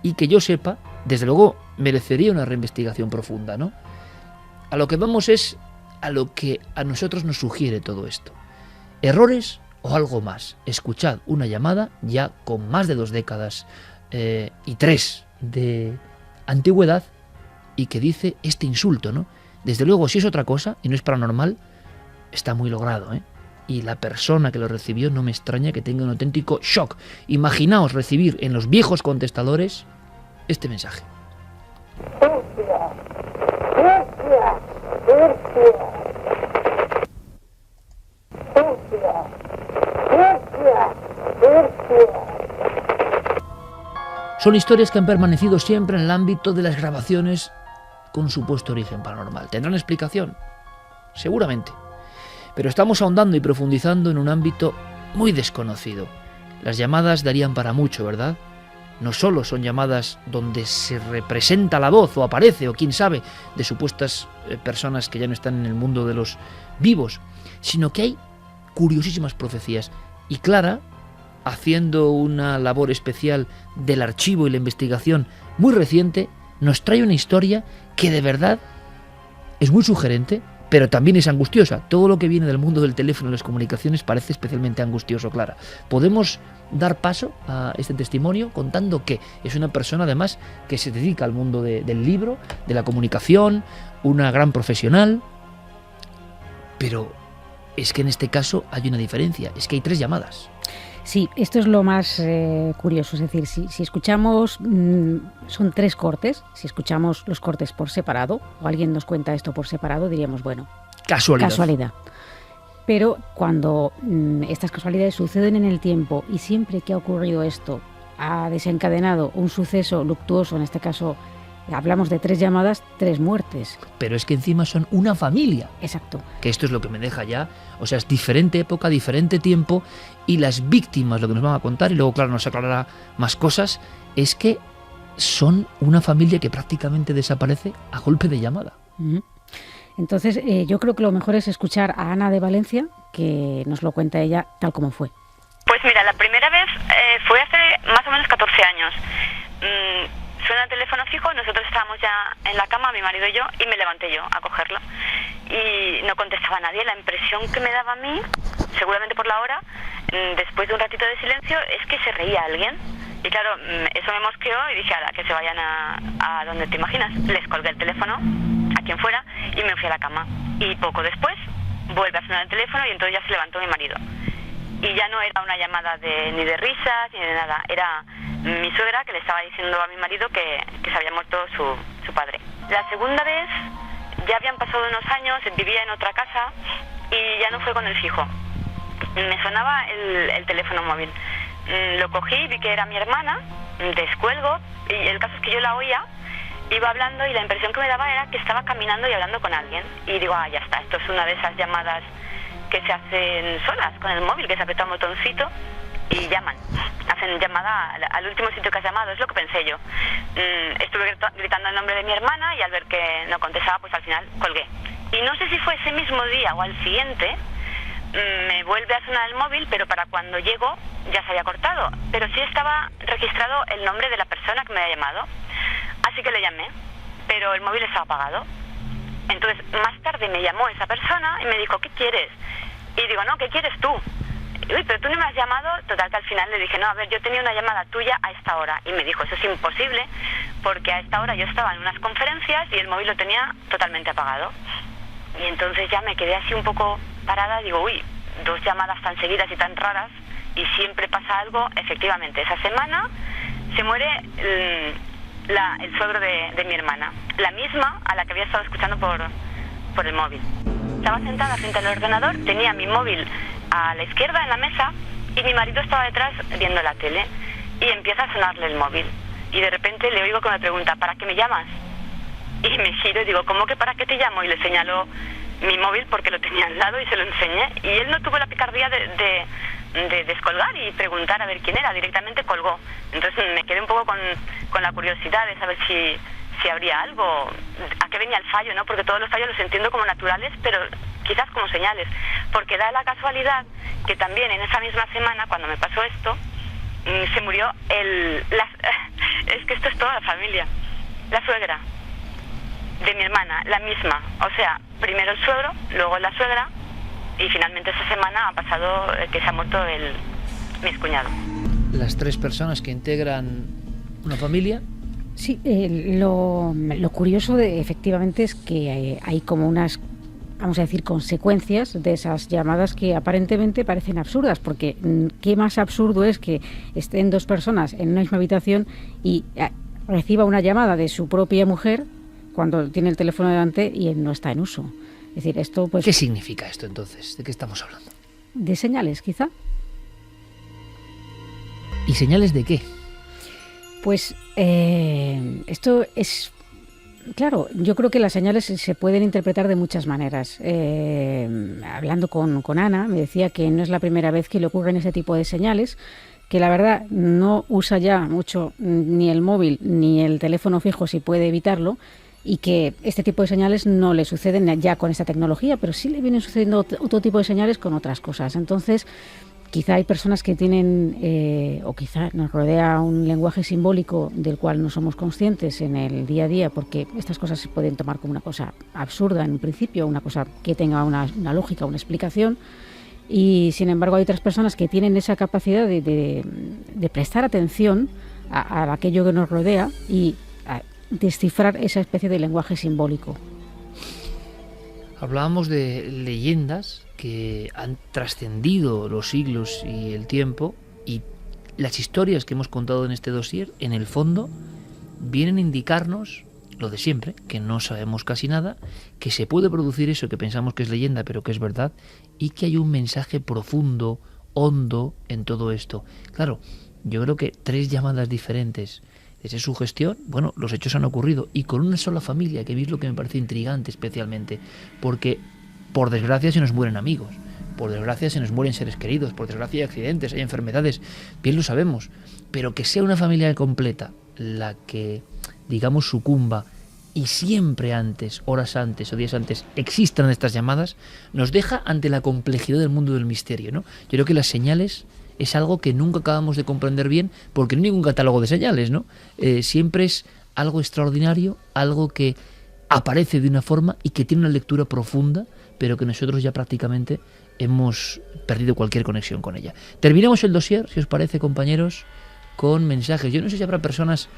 y que yo sepa, desde luego merecería una reinvestigación profunda, ¿no? A lo que vamos es a lo que a nosotros nos sugiere todo esto. ¿Errores o algo más? Escuchad una llamada ya con más de 2 décadas y 3 de antigüedad, y que dice este insulto, ¿no? Desde luego, si es otra cosa y no es paranormal, está muy logrado, ¿eh? Y la persona que lo recibió no me extraña que tenga un auténtico shock. Imaginaos recibir en los viejos contestadores este mensaje. Son historias que han permanecido siempre en el ámbito de las grabaciones con supuesto origen paranormal. ¿Tendrán explicación? Seguramente. Pero estamos ahondando y profundizando en un ámbito muy desconocido. Las llamadas darían para mucho, ¿verdad? No solo son llamadas donde se representa la voz o aparece, o quién sabe, de supuestas personas que ya no están en el mundo de los vivos, sino que hay curiosísimas profecías. Y Clara, haciendo una labor especial del archivo y la investigación muy reciente, nos trae una historia que de verdad es muy sugerente, pero también es angustiosa. Todo lo que viene del mundo del teléfono y las comunicaciones parece especialmente angustioso, Clara. Podemos dar paso a este testimonio contando que es una persona además que se dedica al mundo del libro, de la comunicación, una gran profesional, pero es que en este caso hay una diferencia, es que hay 3 llamadas. Sí, esto es lo más curioso, es decir, si escuchamos, son 3 cortes, si escuchamos los cortes por separado, o alguien nos cuenta esto por separado, diríamos, bueno, casualidad. Pero cuando estas casualidades suceden en el tiempo y siempre que ha ocurrido esto ha desencadenado un suceso luctuoso, en este caso hablamos de 3 llamadas, 3 muertes. Pero es que encima son una familia. Exacto. Que esto es lo que me deja ya, o sea, es diferente época, diferente tiempo, y las víctimas, lo que nos van a contar, y luego, claro, nos aclarará más cosas, es que son una familia que prácticamente desaparece a golpe de llamada. Entonces, yo creo que lo mejor es escuchar a Ana de Valencia, que nos lo cuenta ella tal como fue. Pues mira, la primera vez fue hace más o menos 14 años. Suena el teléfono fijo, nosotros estábamos ya en la cama, mi marido y yo, y me levanté yo a cogerlo. Y no contestaba nadie. La impresión que me daba a mí, seguramente por la hora, después de un ratito de silencio, es que se reía alguien. Y claro, eso me mosqueó y dije, ala, que se vayan a donde te imaginas. Les colgué el teléfono, a quien fuera, y me fui a la cama. Y poco después vuelve a sonar el teléfono y entonces ya se levantó mi marido. Y ya no era una llamada ni de risas ni de nada, era mi suegra que le estaba diciendo a mi marido que se había muerto su padre. La segunda vez ya habían pasado unos años, vivía en otra casa y ya no fue con el fijo. Me sonaba el teléfono móvil. Lo cogí, vi que era mi hermana, descuelgo y el caso es que yo la oía, iba hablando y la impresión que me daba era que estaba caminando y hablando con alguien. Y digo, ya está, esto es una de esas llamadas que se hacen solas con el móvil, que se aprieta un botoncito y llaman. Hacen llamada al último sitio que has llamado, es lo que pensé yo. Estuve gritando el nombre de mi hermana y al ver que no contestaba, pues al final colgué. Y no sé si fue ese mismo día o al siguiente, me vuelve a sonar el móvil, pero para cuando llego ya se había cortado. Pero sí estaba registrado el nombre de la persona que me había llamado. Así que le llamé, pero el móvil estaba apagado. Entonces, más tarde me llamó esa persona y me dijo, ¿qué quieres? Y digo, no, ¿qué quieres tú? Uy, pero tú no me has llamado. Total, que al final le dije, no, a ver, yo tenía una llamada tuya a esta hora. Y me dijo, eso es imposible, porque a esta hora yo estaba en unas conferencias y el móvil lo tenía totalmente apagado. Y entonces ya me quedé así un poco parada, digo, uy, 2 llamadas tan seguidas y tan raras, y siempre pasa algo. Efectivamente, esa semana se muere el suegro de mi hermana, la misma a la que había estado escuchando por el móvil. Estaba sentada frente al ordenador, tenía mi móvil a la izquierda en la mesa y mi marido estaba detrás viendo la tele y empieza a sonarle el móvil y de repente le oigo que me pregunta, ¿para qué me llamas? Y me giro y digo, ¿cómo que para qué te llamo? Y le señalo mi móvil porque lo tenía al lado y se lo enseñé y él no tuvo la picardía de descolgar y preguntar a ver quién era, directamente colgó. Entonces me quedé un poco con la curiosidad de saber si habría algo, a qué venía el fallo, ¿no? Porque todos los fallos los entiendo como naturales, pero quizás como señales, porque da la casualidad que también en esa misma semana, cuando me pasó esto, se murió es que esto es toda la familia, la suegra de mi hermana, la misma, o sea, primero el suegro, luego la suegra, y finalmente esa semana ha pasado que se ha muerto mi excuñado. Las 3 personas que integran una familia. Sí, lo curioso efectivamente es que hay como unas, vamos a decir, consecuencias de esas llamadas que aparentemente parecen absurdas, porque ¿qué más absurdo es que estén 2 personas en una misma habitación y reciba una llamada de su propia mujer cuando tiene el teléfono delante y él no está en uso? Es decir, esto pues... ¿Qué significa esto entonces? ¿De qué estamos hablando? De señales, quizá. ¿Y señales de qué? Pues esto es... Claro, yo creo que las señales se pueden interpretar de muchas maneras. Hablando con Ana, me decía que no es la primera vez que le ocurren ese tipo de señales, que la verdad no usa ya mucho ni el móvil ni el teléfono fijo si puede evitarlo, y que este tipo de señales no le suceden ya con esta tecnología, pero sí le vienen sucediendo otro tipo de señales con otras cosas. Entonces, quizá hay personas que tienen, o quizá nos rodea un lenguaje simbólico del cual no somos conscientes en el día a día, porque estas cosas se pueden tomar como una cosa absurda en un principio, una cosa que tenga una lógica, una explicación, y sin embargo hay otras personas que tienen esa capacidad de prestar atención a aquello que nos rodea y descifrar esa especie de lenguaje simbólico. Hablábamos de leyendas que han trascendido los siglos y el tiempo, y las historias que hemos contado en este dossier, en el fondo, vienen a indicarnos lo de siempre, que no sabemos casi nada, que se puede producir eso que pensamos que es leyenda, pero que es verdad, y que hay un mensaje profundo, hondo en todo esto. Claro, yo creo que 3 llamadas diferentes, desde su gestión, bueno, los hechos han ocurrido, y con una sola familia, que es lo que me parece intrigante especialmente, porque por desgracia se nos mueren amigos, por desgracia se nos mueren seres queridos, por desgracia hay accidentes, hay enfermedades, bien lo sabemos, pero que sea una familia completa la que, digamos, sucumba, y siempre antes, horas antes o días antes, existan estas llamadas, nos deja ante la complejidad del mundo del misterio, ¿no? Yo creo que las señales es algo que nunca acabamos de comprender bien, porque no hay ningún catálogo de señales, ¿no? Siempre es algo extraordinario, algo que aparece de una forma y que tiene una lectura profunda, pero que nosotros ya prácticamente hemos perdido cualquier conexión con ella. Terminamos el dossier, si os parece, compañeros, con mensajes. Yo no sé si habrá personas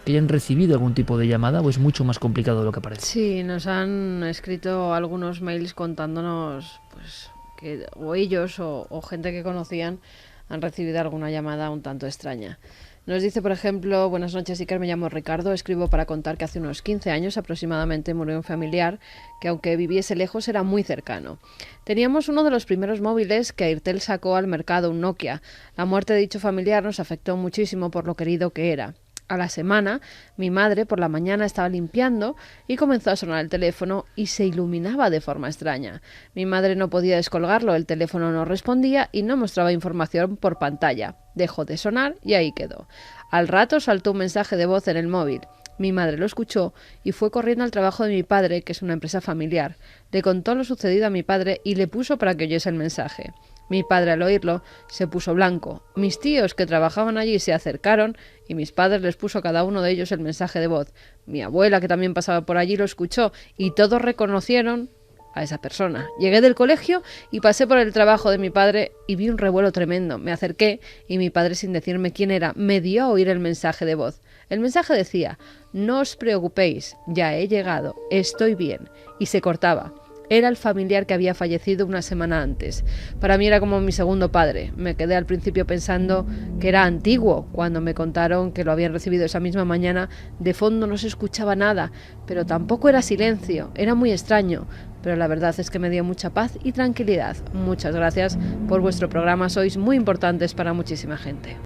que hayan recibido algún tipo de llamada, o es mucho más complicado de lo que parece? Sí, nos han escrito algunos mails contándonos pues que o ellos o gente que conocían han recibido alguna llamada un tanto extraña. Nos dice, por ejemplo: buenas noches, Iker, me llamo Ricardo, escribo para contar que hace unos 15 años aproximadamente murió un familiar que, aunque viviese lejos, era muy cercano. Teníamos uno de los primeros móviles que Airtel sacó al mercado, un Nokia. La muerte de dicho familiar nos afectó muchísimo por lo querido que era. A la semana, mi madre por la mañana estaba limpiando y comenzó a sonar el teléfono y se iluminaba de forma extraña. Mi madre no podía descolgarlo, el teléfono no respondía y no mostraba información por pantalla. Dejó de sonar y ahí quedó. Al rato saltó un mensaje de voz en el móvil. Mi madre lo escuchó y fue corriendo al trabajo de mi padre, que es una empresa familiar. Le contó lo sucedido a mi padre y le puso para que oyese el mensaje. Mi padre, al oírlo, se puso blanco. Mis tíos que trabajaban allí se acercaron y mis padres les puso a cada uno de ellos el mensaje de voz. Mi abuela, que también pasaba por allí, lo escuchó y todos reconocieron a esa persona. Llegué del colegio y pasé por el trabajo de mi padre y vi un revuelo tremendo. Me acerqué y mi padre, sin decirme quién era, me dio a oír el mensaje de voz. El mensaje decía: no os preocupéis, ya he llegado, estoy bien. Y se cortaba. Era el familiar que había fallecido una semana antes. Para mí era como mi segundo padre. Me quedé al principio pensando que era antiguo. Cuando me contaron que lo habían recibido esa misma mañana, de fondo no se escuchaba nada, pero tampoco era silencio. Era muy extraño. Pero la verdad es que me dio mucha paz y tranquilidad. Muchas gracias por vuestro programa. Sois muy importantes para muchísima gente.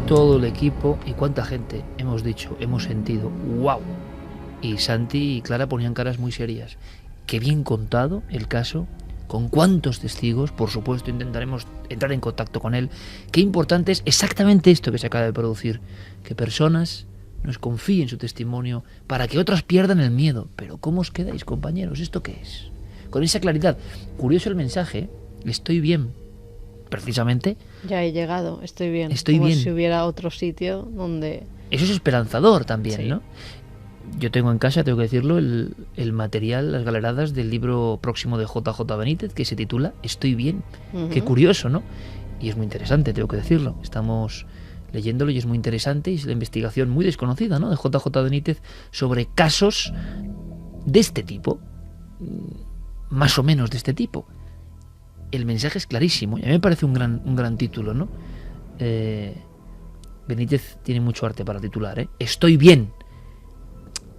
Todo el equipo y cuánta gente hemos dicho, hemos sentido, ¡wow! Y Santi y Clara ponían caras muy serias. Qué bien contado el caso, con cuántos testigos, por supuesto intentaremos entrar en contacto con él. Qué importante es exactamente esto que se acaba de producir, que personas nos confíen su testimonio para que otras pierdan el miedo. Pero ¿cómo os quedáis, compañeros? ¿Esto qué es? Con esa claridad. Curioso el mensaje, estoy bien. Precisamente. Ya he llegado, estoy bien. Estoy como bien. Si hubiera otro sitio donde... Eso es esperanzador también, sí, ¿no? Yo tengo en casa, tengo que decirlo, el material, las galeradas del libro próximo de JJ Benítez, que se titula Estoy bien. Qué curioso, ¿no? Y es muy interesante, tengo que decirlo. Estamos leyéndolo y es muy interesante, y es la investigación muy desconocida, ¿no?, de JJ Benítez sobre casos de este tipo, más o menos de este tipo. El mensaje es clarísimo y a mí me parece un gran título, ¿no? Benítez tiene mucho arte para titular, ¿eh? Estoy bien.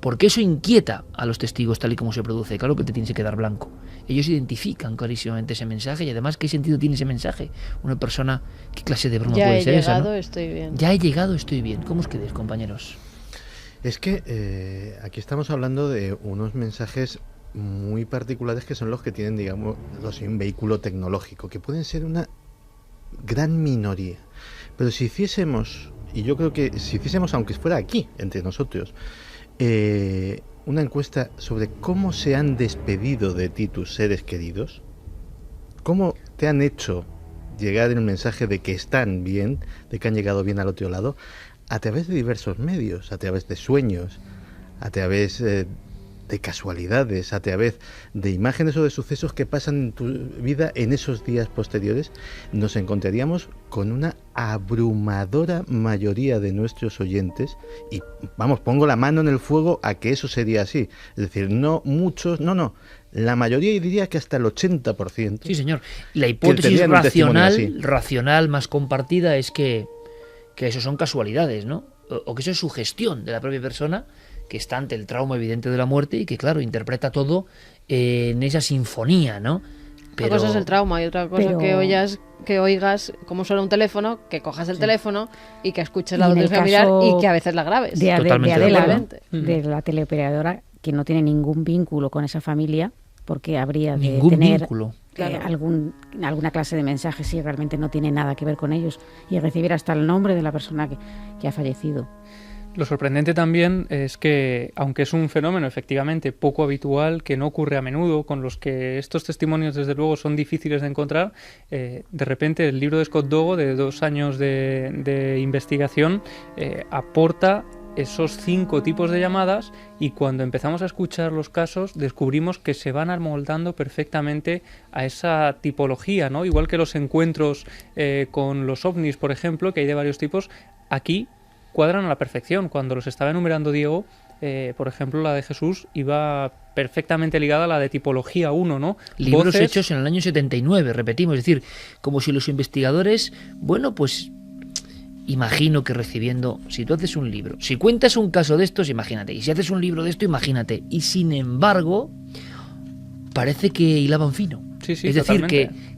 Porque eso inquieta a los testigos tal y como se produce. Claro que te tienes que quedar blanco. Ellos identifican clarísimamente ese mensaje y además ¿qué sentido tiene ese mensaje? Una persona, ¿qué clase de broma puede ser esa? Ya he llegado, ¿no? estoy bien. Ya he llegado, estoy bien. ¿Cómo os quedáis, compañeros? Es que aquí estamos hablando de unos mensajes muy particulares que son los que tienen, digamos, un vehículo tecnológico, que pueden ser una gran minoría. Pero si hiciésemos, y yo creo que si hiciésemos, aunque fuera aquí, entre nosotros, una encuesta sobre cómo se han despedido de ti tus seres queridos, cómo te han hecho llegar el mensaje de que están bien, de que han llegado bien al otro lado, a través de diversos medios, a través de sueños, a través de casualidades, a través de imágenes o de sucesos que pasan en tu vida en esos días posteriores, nos encontraríamos con una abrumadora mayoría de nuestros oyentes, y vamos, pongo la mano en el fuego a que eso sería así. Es decir, no muchos, no, la mayoría, y diría que hasta el 80%. Sí, señor. La hipótesis racional más compartida es que eso son casualidades, ¿no? O que eso es sugestión de la propia persona, que está ante el trauma evidente de la muerte y que, claro, interpreta todo en esa sinfonía, ¿no? Pero... Una cosa es el trauma y otra cosa que oigas cómo suena un teléfono, que cojas el teléfono y que escuches la voz del familiar y que a veces la grabes. De Adela, de la teleoperadora, que no tiene ningún vínculo con esa familia, porque habría de tener alguna clase de mensaje si realmente no tiene nada que ver con ellos, y recibir hasta el nombre de la persona que ha fallecido. Lo sorprendente también es que, aunque es un fenómeno efectivamente poco habitual, que no ocurre a menudo, con los que estos testimonios desde luego son difíciles de encontrar, de repente el libro de Scott Dogo, de 2 años de investigación, aporta esos 5 tipos de llamadas, y cuando empezamos a escuchar los casos descubrimos que se van amoldando perfectamente a esa tipología, ¿no? Igual que los encuentros con los ovnis, por ejemplo, que hay de varios tipos, aquí cuadran a la perfección. Cuando los estaba enumerando Diego, por ejemplo, la de Jesús iba perfectamente ligada a la de tipología 1, ¿no? Libros Voces... hechos en el año 79, repetimos, es decir, como si los investigadores, bueno, pues imagino que recibiendo, si tú haces un libro, si cuentas un caso de estos, imagínate, y si haces un libro de esto, imagínate, y sin embargo, parece que hilaban fino. Sí, es decir,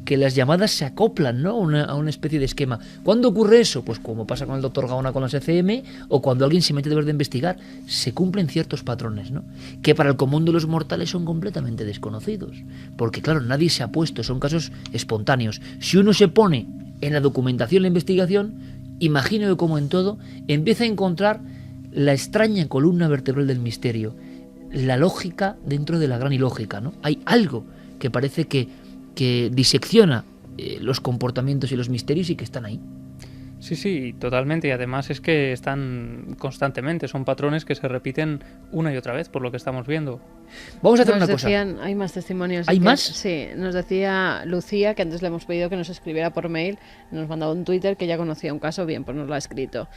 que las llamadas se acoplan, ¿no? a una especie de esquema. ¿Cuándo ocurre eso? Pues como pasa con el doctor Gaona con las ECM, o cuando alguien se mete de verdad a investigar, se cumplen ciertos patrones, ¿no? Que para el común de los mortales son completamente desconocidos. Porque claro, nadie se ha puesto, son casos espontáneos. Si uno se pone en la documentación, la investigación, imagino que como en todo, empieza a encontrar la extraña columna vertebral del misterio, la lógica dentro de la gran ilógica, ¿no? Hay algo que parece que disecciona los comportamientos y los misterios y que están ahí. Sí, totalmente, y además es que están constantemente, son patrones que se repiten una y otra vez, por lo que estamos viendo. Vamos a hacer una cosa. Hay más testimonios. ¿Hay más? Sí, nos decía Lucía, que antes le hemos pedido que nos escribiera por mail, nos mandaba un Twitter que ya conocía un caso, bien, pues nos lo ha escrito.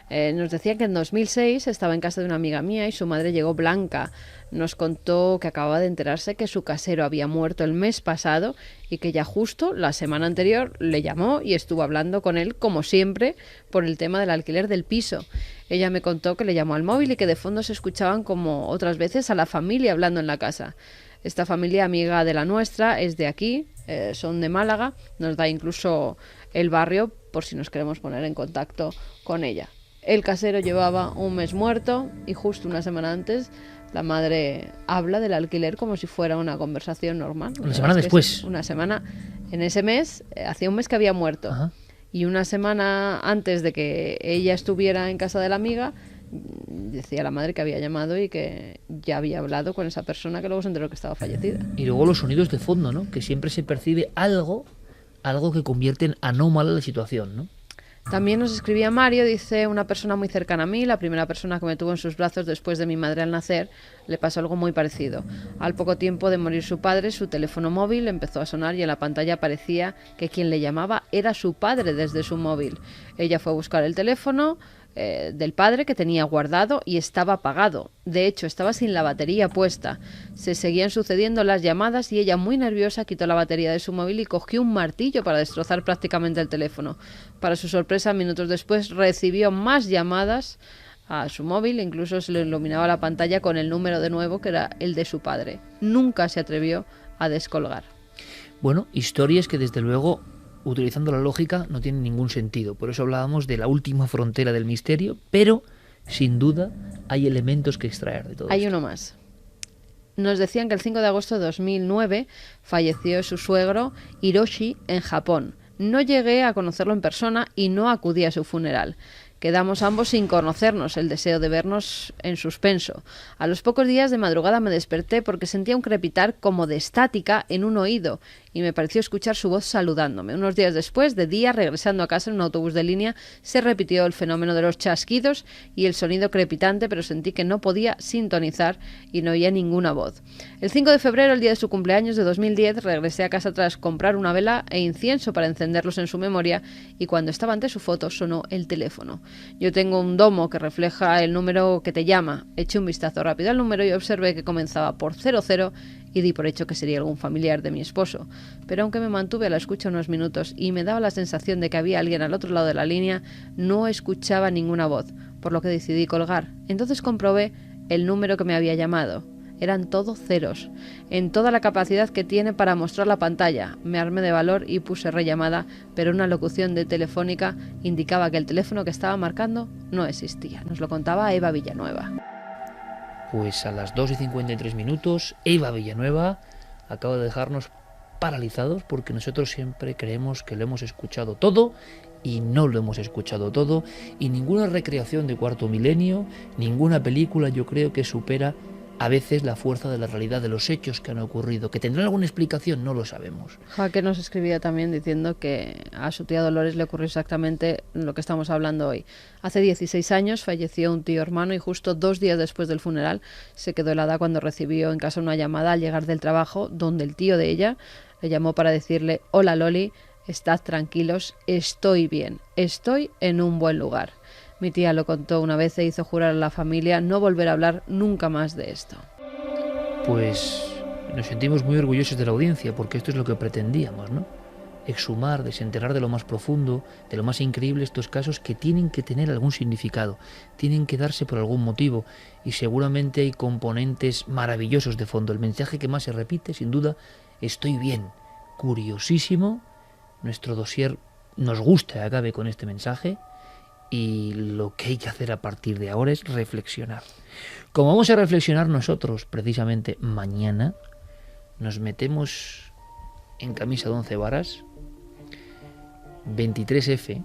Nos decía que en 2006 estaba en casa de una amiga mía y su madre llegó blanca. Nos contó que acababa de enterarse que su casero había muerto el mes pasado y que ya justo la semana anterior le llamó y estuvo hablando con él, como siempre, por el tema del alquiler del piso. Ella me contó que le llamó al móvil y que de fondo se escuchaban, como otras veces, a la familia hablando en la casa. Esta familia, amiga de la nuestra, es de aquí, son de Málaga, nos da incluso el barrio por si nos queremos poner en contacto con ella. El casero llevaba un mes muerto y justo una semana antes la madre habla del alquiler como si fuera una conversación normal. Una semana después. Una semana, en ese mes, hacía un mes que había muerto. Ajá. Y una semana antes de que ella estuviera en casa de la amiga, decía la madre que había llamado y que ya había hablado con esa persona, que luego se enteró que estaba fallecida. Y luego los sonidos de fondo, ¿no? Que siempre se percibe algo que convierte en anómala la situación, ¿no? También nos escribía Mario, dice: una persona muy cercana a mí, la primera persona que me tuvo en sus brazos después de mi madre al nacer, le pasó algo muy parecido. Al poco tiempo de morir su padre, su teléfono móvil empezó a sonar y en la pantalla aparecía que quien le llamaba era su padre desde su móvil. Ella fue a buscar el teléfono del padre, que tenía guardado, y estaba apagado. De hecho, estaba sin la batería puesta. Se seguían sucediendo las llamadas y ella, muy nerviosa, quitó la batería de su móvil y cogió un martillo para destrozar prácticamente el teléfono. Para su sorpresa, minutos después recibió más llamadas a su móvil, incluso se le iluminaba la pantalla con el número de nuevo, que era el de su padre. Nunca se atrevió a descolgar. Bueno, historias que desde luego, utilizando la lógica, no tienen ningún sentido. Por eso hablábamos de la última frontera del misterio, pero sin duda hay elementos que extraer de todo Hay esto. uno más. Nos decían que el 5 de agosto de 2009 falleció su suegro Hiroshi en Japón. No llegué a conocerlo en persona y no acudí a su funeral. Quedamos ambos sin conocernos, el deseo de vernos en suspenso. A los pocos días de madrugada me desperté porque sentía un crepitar como de estática en un oído y me pareció escuchar su voz saludándome. Unos días después, de día, regresando a casa en un autobús de línea, se repitió el fenómeno de los chasquidos y el sonido crepitante, pero sentí que no podía sintonizar y no oía ninguna voz. El 5 de febrero, el día de su cumpleaños de 2010, regresé a casa tras comprar una vela e incienso para encenderlos en su memoria y cuando estaba ante su foto sonó el teléfono. Yo tengo un domo que refleja el número que te llama. Eché un vistazo rápido al número y observé que comenzaba por 00 y di por hecho que sería algún familiar de mi esposo. Pero aunque me mantuve a la escucha unos minutos y me daba la sensación de que había alguien al otro lado de la línea, no escuchaba ninguna voz, por lo que decidí colgar. Entonces comprobé el número que me había llamado. Eran todo ceros, en toda la capacidad que tiene para mostrar la pantalla. Me armé de valor y puse rellamada, pero una locución de Telefónica indicaba que el teléfono que estaba marcando no existía. Nos lo contaba Eva Villanueva. Pues a las 2:53, Eva Villanueva acaba de dejarnos paralizados porque nosotros siempre creemos que lo hemos escuchado todo y no lo hemos escuchado todo, y ninguna recreación de Cuarto Milenio, ninguna película yo creo que supera a veces la fuerza de la realidad, de los hechos que han ocurrido, que tendrán alguna explicación, no lo sabemos. Jaque nos escribía también diciendo que a su tía Dolores le ocurrió exactamente lo que estamos hablando hoy. Hace 16 años falleció un tío hermano y justo 2 días después del funeral se quedó helada cuando recibió en casa una llamada al llegar del trabajo, donde el tío de ella le llamó para decirle: hola Loli, estad tranquilos, estoy bien, estoy en un buen lugar. Mi tía lo contó una vez e hizo jurar a la familia no volver a hablar nunca más de esto. Pues nos sentimos muy orgullosos de la audiencia, porque esto es lo que pretendíamos, ¿no? Exhumar, desenterrar de lo más profundo, de lo más increíble estos casos que tienen que tener algún significado, tienen que darse por algún motivo, y seguramente hay componentes maravillosos de fondo. El mensaje que más se repite, sin duda: estoy bien. Curiosísimo, nuestro dossier nos gusta que acabe con este mensaje, y lo que hay que hacer a partir de ahora es reflexionar. Como vamos a reflexionar nosotros precisamente mañana, nos metemos en camisa de 11 varas, 23F,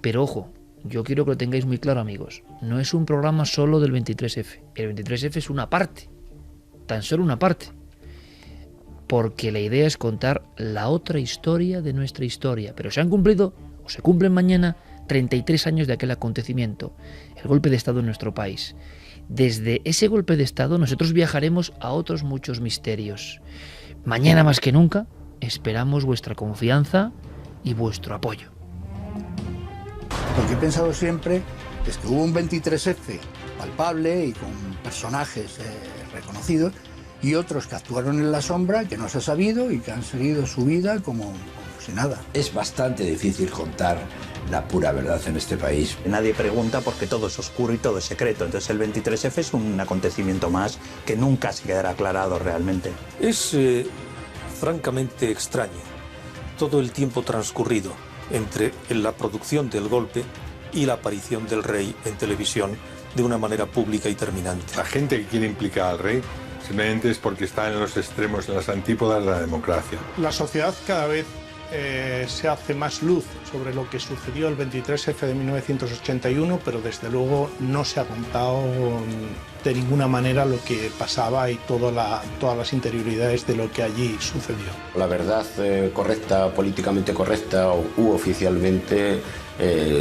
pero ojo, yo quiero que lo tengáis muy claro, amigos, no es un programa solo del 23F, el 23F es una parte, tan solo una parte, porque la idea es contar la otra historia de nuestra historia, pero se han cumplido, o se cumplen mañana, 33 años de aquel acontecimiento, el golpe de Estado en nuestro país. Desde ese golpe de Estado nosotros viajaremos a otros muchos misterios. Mañana más que nunca esperamos vuestra confianza y vuestro apoyo. Lo que he pensado siempre es que hubo un 23F palpable y con personajes reconocidos, y otros que actuaron en la sombra, que no se ha sabido y que han seguido su vida como si nada. Es bastante difícil contar la pura verdad en este país. Nadie pregunta porque todo es oscuro y todo es secreto. Entonces el 23F es un acontecimiento más que nunca se quedará aclarado realmente. Es francamente extraño todo el tiempo transcurrido entre la producción del golpe y la aparición del rey en televisión de una manera pública y terminante. La gente que quiere implicar al rey simplemente es porque está en los extremos, en las antípodas de la democracia. La sociedad cada vez se hace más luz sobre lo que sucedió el 23F de 1981, pero desde luego no se ha contado de ninguna manera lo que pasaba y todas las interioridades de lo que allí sucedió. La verdad correcta, políticamente correcta u oficialmente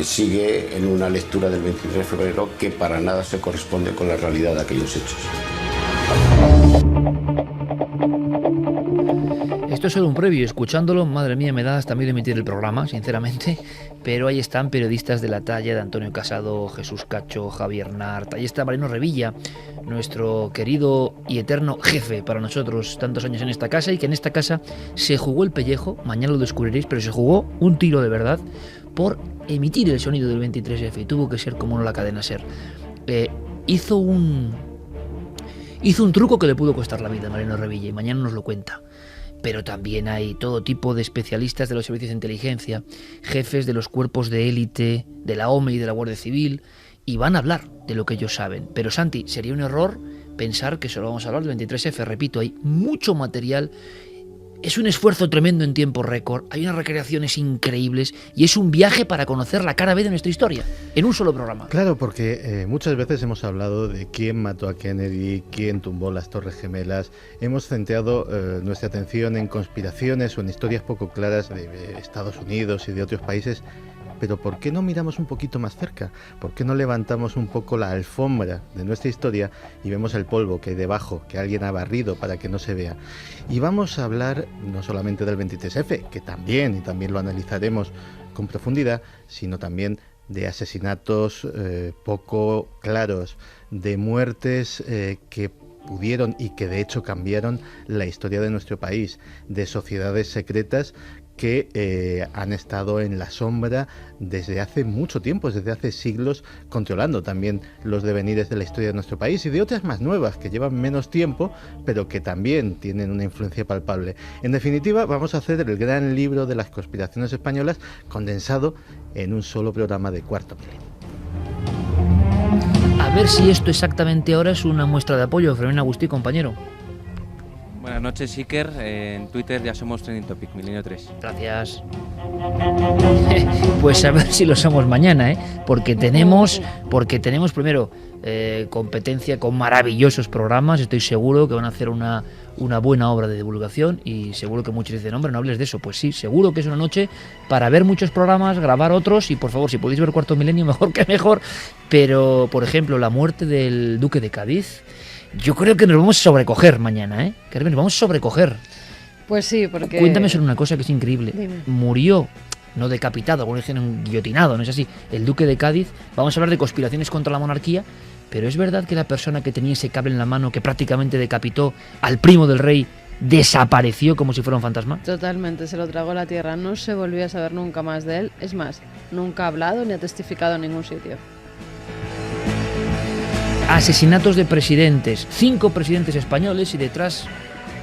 sigue en una lectura del 23 de febrero que para nada se corresponde con la realidad de aquellos hechos. Esto es solo un previo, escuchándolo, madre mía, me da hasta miedo emitir el programa, sinceramente, pero ahí están periodistas de la talla de Antonio Casado, Jesús Cacho, Javier Nart, ahí está Mariano Revilla, nuestro querido y eterno jefe para nosotros, tantos años en esta casa, y que en esta casa se jugó el pellejo, mañana lo descubriréis, pero se jugó un tiro de verdad por emitir el sonido del 23F, y tuvo que ser como no la cadena SER. Hizo un truco que le pudo costar la vida a Mariano Revilla, y mañana nos lo cuenta. Pero también hay todo tipo de especialistas de los servicios de inteligencia, jefes de los cuerpos de élite, de la OME y de la Guardia Civil, y van a hablar de lo que ellos saben. Pero Santi, sería un error pensar que solo vamos a hablar del 23F, repito, hay mucho material, es un esfuerzo tremendo en tiempo récord, hay unas recreaciones increíbles y es un viaje para conocer la cara B de nuestra historia, en un solo programa. Claro, porque muchas veces hemos hablado de quién mató a Kennedy, quién tumbó las Torres Gemelas, hemos centrado nuestra atención en conspiraciones o en historias poco claras de Estados Unidos y de otros países. Pero ¿por qué no miramos un poquito más cerca? ¿Por qué no levantamos un poco la alfombra de nuestra historia y vemos el polvo que hay debajo, que alguien ha barrido para que no se vea? Y vamos a hablar no solamente del 23F, que también, y también lo analizaremos con profundidad, sino también de asesinatos poco claros, de muertes que pudieron y que de hecho cambiaron la historia de nuestro país, de sociedades secretas que han estado en la sombra desde hace mucho tiempo, desde hace siglos, controlando también los devenires de la historia de nuestro país y de otras más nuevas que llevan menos tiempo, pero que también tienen una influencia palpable. En definitiva, vamos a hacer el gran libro de las conspiraciones españolas condensado en un solo programa de Cuarto Milenio. A ver si esto exactamente ahora es una muestra de apoyo. Fermín Agustí, compañero. Buenas noches, Iker. En Twitter ya somos Trending Topic, Milenio 3. Gracias. Pues a ver si lo somos mañana, ¿eh? Porque tenemos primero competencia con maravillosos programas. Estoy seguro que van a hacer una buena obra de divulgación y seguro que muchos dicen, hombre, no hables de eso. Pues sí, seguro que es una noche para ver muchos programas, grabar otros y por favor, si podéis ver Cuarto Milenio, mejor que mejor. Pero, por ejemplo, la muerte del duque de Cádiz, yo creo que nos vamos a sobrecoger mañana, ¿eh? Carmen, nos vamos a sobrecoger. Pues sí, porque... Cuéntame sobre una cosa que es increíble. Dime. Murió, no decapitado, algunos dicen guillotinado, no es así, el duque de Cádiz. Vamos a hablar de conspiraciones contra la monarquía, pero es verdad que la persona que tenía ese cable en la mano que prácticamente decapitó al primo del rey desapareció como si fuera un fantasma. Totalmente, se lo tragó la tierra. No se volvió a saber nunca más de él. Es más, nunca ha hablado ni ha testificado en ningún sitio. Asesinatos de presidentes, 5 presidentes españoles y detrás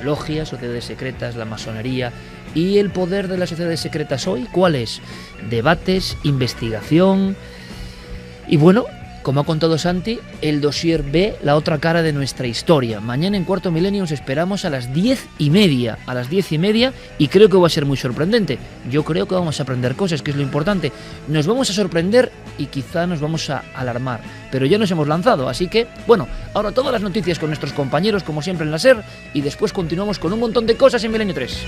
logias, sociedades secretas, la masonería y el poder de las sociedades secretas hoy. ¿Cuál es? Debates, investigación y bueno, como ha contado Santi, el dossier B, la otra cara de nuestra historia. Mañana en Cuarto Milenio os esperamos a las 10:30, y creo que va a ser muy sorprendente. Yo creo que vamos a aprender cosas, que es lo importante. Nos vamos a sorprender y quizá nos vamos a alarmar, pero ya nos hemos lanzado, así que, bueno, ahora todas las noticias con nuestros compañeros, como siempre en la SER, y después continuamos con un montón de cosas en Milenio 3.